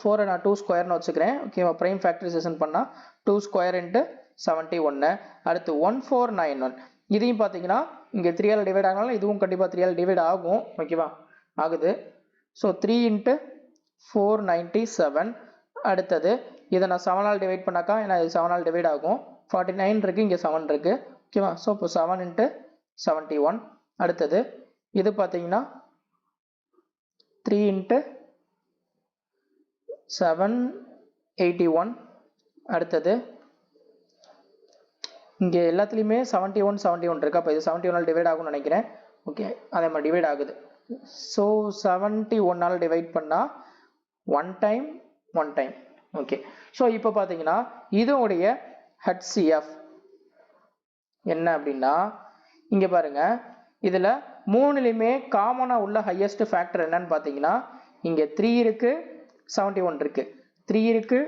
4 நான் 2 ஸ்கொயர்னு வச்சுக்கிறேன். ஓகேவா? பிரைம் ஃபேக்டரைசேஷன் பண்ணா 2 ஸ்கொயர் into 71. அடுத்து 1491. இதையும் பாத்தீங்கன்னா இங்க 3 ஆல் டிவைட் ஆனாலும் இதுவும் கண்டிப்பா 3 ஆல் டிவைட் ஆகும். ஓகேவா? ஆகுது. So 3 into 497. அடுத்தது இதை நான் 7 ஆல் டிவைட் பண்ணாக்கா ஏன்னா இது 7 ஆல் டிவைட் ஆகும். 49 இருக்கு, இங்க 7 இருக்கு. ஓகேவா? சோ இப்போ 7 into 71. அடுத்தது இது பாத்தீங்கன்னா 3 into 781. அடுத்தது இங்க எல்லாத்துலயுமே 71 இருக்கு. அப்ப இது 71 ஆல் டிவைட் ஆகும்னு நினைக்கிறேன். ஓகே, அதே மாதிரி டிவைட் ஆகுது. சோ 71 ஆல் டிவைட் பண்ணா 1 டைம். ஓகே. சோ இப்போ பாத்தீங்கன்னா இதோடைய HCF என்ன அப்படின்னா இங்க பாருங்க, இதுல மூணுலயுமே காமனா உள்ள ஹையஸ்ட் ஃபேக்டர் என்னன்னு பாத்தீங்கன்னா இங்க 3 இருக்கு, 71 இருக்கு, 3 இருக்கு,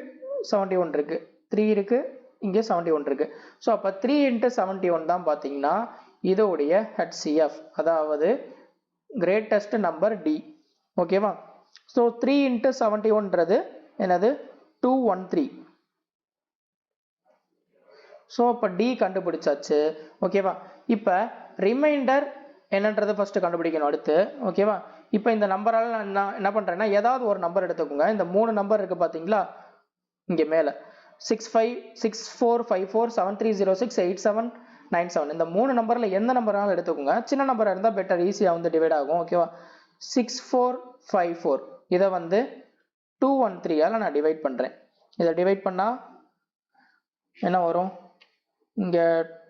71 இருக்கு, 3 இருக்கு, இங்க 71 இருக்கு. சோ அப்ப 3 into 71 தான் பாத்தீங்கன்னா இதோடைய HCF, அதாவது கிரேட்டஸ்ட் நம்பர் D. ஓகேவா? சோ 3 into 71ன்றது என்னது? 213. சோ அப்ப D கண்டுபிடிச்சாச்சு. ஓகேவா? இப்ப ரிமைண்டர் என்னன்றதை ஃபர்ஸ்ட் கண்டுபிடிக்கணும் அடுத்து. ஓகேவா? இப்ப இந்த நம்பரால நான் என்ன பண்றேன்னா ஏதாவது ஒரு நம்பர் எடுத்துக்கோங்க. இந்த 3 நம்பர் இருக்கு பாத்தீங்களா இங்க மேல 6454 7306 8797. இந்த 3 நம்பர்ல எந்த நம்பராலும் எடுத்துக்கோங்க. சின்ன நம்பரா இருந்தா பெட்டர், ஈஸியா வந்து டிவைட் ஆகும். ஓகேவா? 6454 இதை வந்து 213 ஆல நான் டிவைட் பண்றேன். இதை டிவைட் பண்ணா என்ன வரும்? இங்க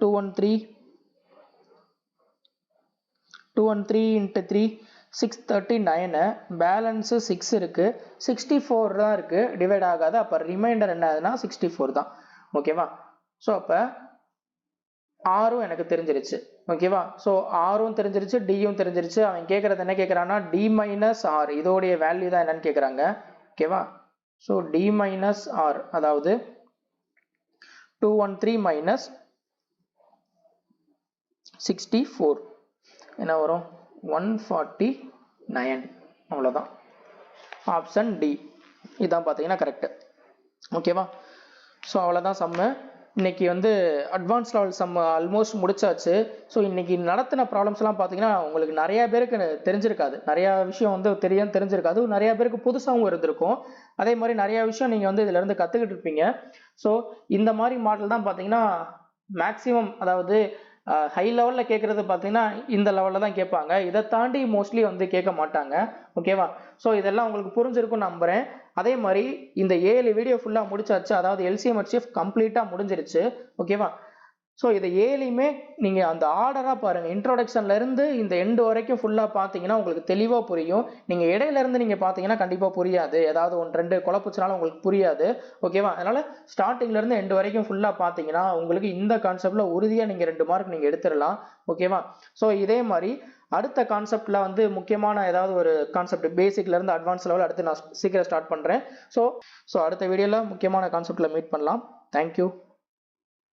213 into 3 639. பேலன்ஸ் 6 இருக்கு, 64 தான் இருக்கு, டிவைட் ஆகாது. அப்ப ரிமைண்டர் என்ன ஆகுதுன்னா 64 தான். ஓகேவா? சோ அப்ப ஆரும் எனக்கு தெரிஞ்சிருச்சு. ஓகேவா? சோ ஆரும் தெரிஞ்சிருச்சு, டியும் தெரிஞ்சிருச்சு. அவன் கேட்கறது என்ன கேட்கறான்னா D minus R, இதோடைய வேல்யூ தான் என்னன்னு கேட்கறாங்க. ஓகேவா? சோ D minus R அதாவது 213 minus 64 என்ன வரும்? 149. அவ்வளவுதான். ஆப்ஷன் டி இதான் பாத்தீங்கன்னா கரெக்ட். ஓகேவா? சோ அவ்வளவுதான் சம்மு. இன்னைக்கு வந்து அட்வான்ஸ் லெவல் சம் ஆல்மோஸ்ட் முடிச்சாச்சு. ஸோ இன்னைக்கு நடத்தின ப்ராப்ளம்ஸ்லாம் பார்த்தீங்கன்னா உங்களுக்கு நிறைய பேருக்கு தெரிஞ்சிருக்காது, நிறையா விஷயம் வந்து தெரிஞ்சிருக்காது, நிறைய பேருக்கு புதுசாகவும் இருந்திருக்கும். அதே மாதிரி நிறைய விஷயம் நீங்கள் வந்து இதுல இருந்து கற்றுக்கிட்டு இருப்பீங்க. ஸோ இந்த மாதிரி மாடல் தான் பார்த்தீங்கன்னா மேக்ஸிமம், அதாவது ஹை லெவலில் கேட்குறது பார்த்தீங்கன்னா இந்த லெவலில் தான் கேட்பாங்க. இதை தாண்டி மோஸ்ட்லி வந்து கேட்க மாட்டாங்க. ஓகேவா? ஸோ இதெல்லாம் உங்களுக்கு புரிஞ்சிருக்கும்னு நம்புகிறேன். அதே மாதிரி இந்த 7 வீடியோ ஃபுல்லாக முடிச்சாச்சு, அதாவது LCM HCF கம்ப்ளீட்டாக முடிஞ்சிருச்சு. ஓகேவா? ஸோ இதை 7யுமே நீங்கள் அந்த ஆர்டராக பாருங்கள். இன்ட்ரோடக்ஷன்லேருந்து இந்த எண்டு வரைக்கும் ஃபுல்லாக பார்த்தீங்கன்னா உங்களுக்கு தெளிவாக புரியும். நீங்கள் இடையிலேருந்து நீங்கள் பார்த்தீங்கன்னா கண்டிப்பாக புரியாது, ஏதாவது 1-2 குழப்புச்சுனாலும் உங்களுக்கு புரியாது. ஓகேவா? அதனால் ஸ்டார்டிங்லேருந்து எண்டு வரைக்கும் ஃபுல்லாக பார்த்தீங்கன்னா உங்களுக்கு இந்த கான்செப்டில் உறுதியாக நீங்கள் 2 மார்க் நீங்கள் எடுத்துடலாம். ஓகேவா? ஸோ இதே மாதிரி அடுத்த கான்செப்டில் வந்து முக்கியமான ஏதாவது ஒரு கான்செப்ட் பேசிக்லேருந்து அட்வான்ஸ் லெவல் அடுத்து நான் சீக்கிரம் ஸ்டார்ட் பண்ணுறேன். ஸோ அடுத்த வீடியோவில் முக்கியமான கான்செப்டில் மீட் பண்ணலாம். தேங்க்யூ.